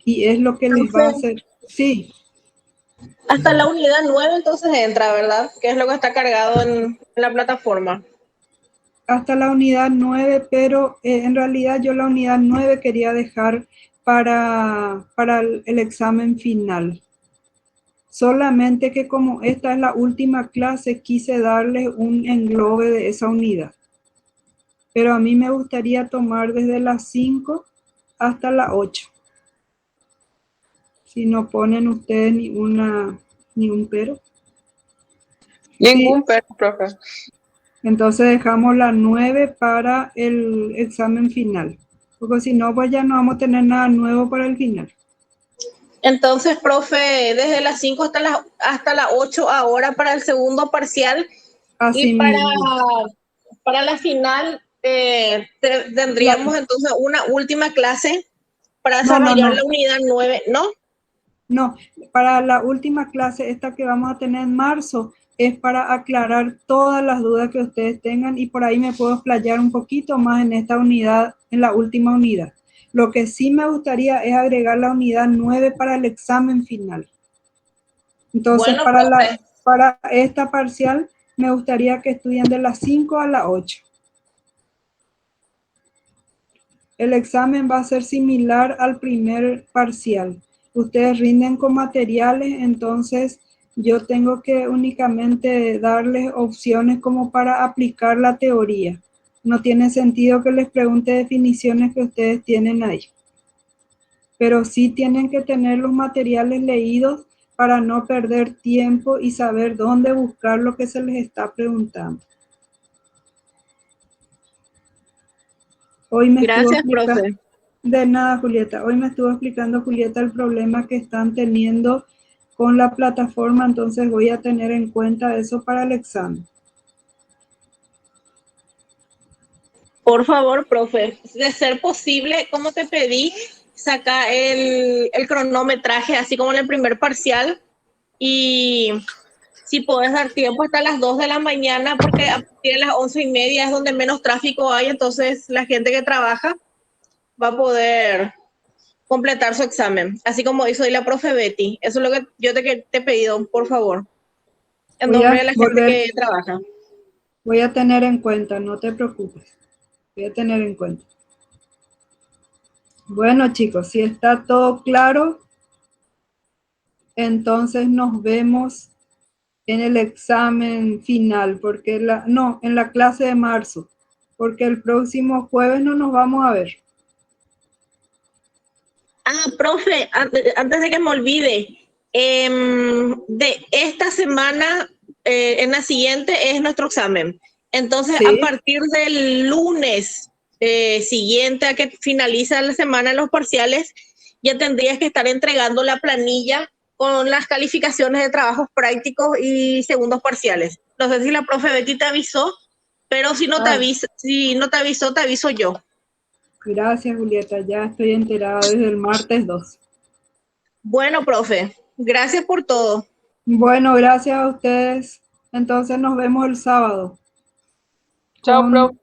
Y es lo que les va a hacer. Sí. Hasta la unidad 9 entonces entra, ¿verdad? Que es lo que está cargado en la plataforma. Hasta la unidad 9, pero en realidad yo la unidad 9 quería dejar para el examen final. Solamente que como esta es la última clase, quise darles un englobe de esa unidad. Pero a mí me gustaría tomar desde las 5 hasta las 8. Si no ponen ustedes ni un pero. Ningún Sí. pero, profe. Entonces dejamos la 9 para el examen final. Porque si no, pues ya no vamos a tener nada nuevo para el final. Entonces, profe, desde las 5 hasta las 8 ahora para el segundo parcial. Así Y mismo. para la final tendríamos entonces una última clase para desarrollar la unidad 9, ¿no? No, para la última clase, esta que vamos a tener en marzo, es para aclarar todas las dudas que ustedes tengan y por ahí me puedo explayar un poquito más en esta unidad, en la última unidad. Lo que sí me gustaría es agregar la unidad 9 para el examen final. Entonces, bueno, para esta parcial, me gustaría que estudien de las 5 a las 8. El examen va a ser similar al primer parcial. Ustedes rinden con materiales, entonces yo tengo que únicamente darles opciones como para aplicar la teoría. No tiene sentido que les pregunte definiciones que ustedes tienen ahí. Pero sí tienen que tener los materiales leídos para no perder tiempo y saber dónde buscar lo que se les está preguntando. Hoy me gracias, profe. De nada, Julieta. Hoy me estuvo explicando, Julieta, el problema que están teniendo con la plataforma, entonces voy a tener en cuenta eso para el examen. Por favor, profe, de ser posible, como te pedí, saca el cronometraje, así como en el primer parcial, y si podés dar tiempo hasta las 2 de la mañana, porque a partir de las 11:30 es donde menos tráfico hay, entonces la gente que trabaja va a poder completar su examen, así como hizo hoy la profe Betty. Eso es lo que yo te he pedido, por favor, en nombre de la gente que trabaja. Voy a tener en cuenta, no te preocupes. Voy a tener en cuenta. Bueno, chicos, si está todo claro, entonces nos vemos en el examen final, porque en la clase de marzo, porque el próximo jueves no nos vamos a ver. Profe, antes de que me olvide, de esta semana en la siguiente es nuestro examen. Entonces, Sí. a partir del lunes siguiente a que finaliza la semana en los parciales, ya tendrías que estar entregando la planilla con las calificaciones de trabajos prácticos y segundos parciales. No sé si la profe Betty te avisó, pero si no te avisó, te aviso yo. Gracias, Julieta. Ya estoy enterada desde el martes 2. Bueno, profe, gracias por todo. Bueno, gracias a ustedes. Entonces nos vemos el sábado. Chao, profe.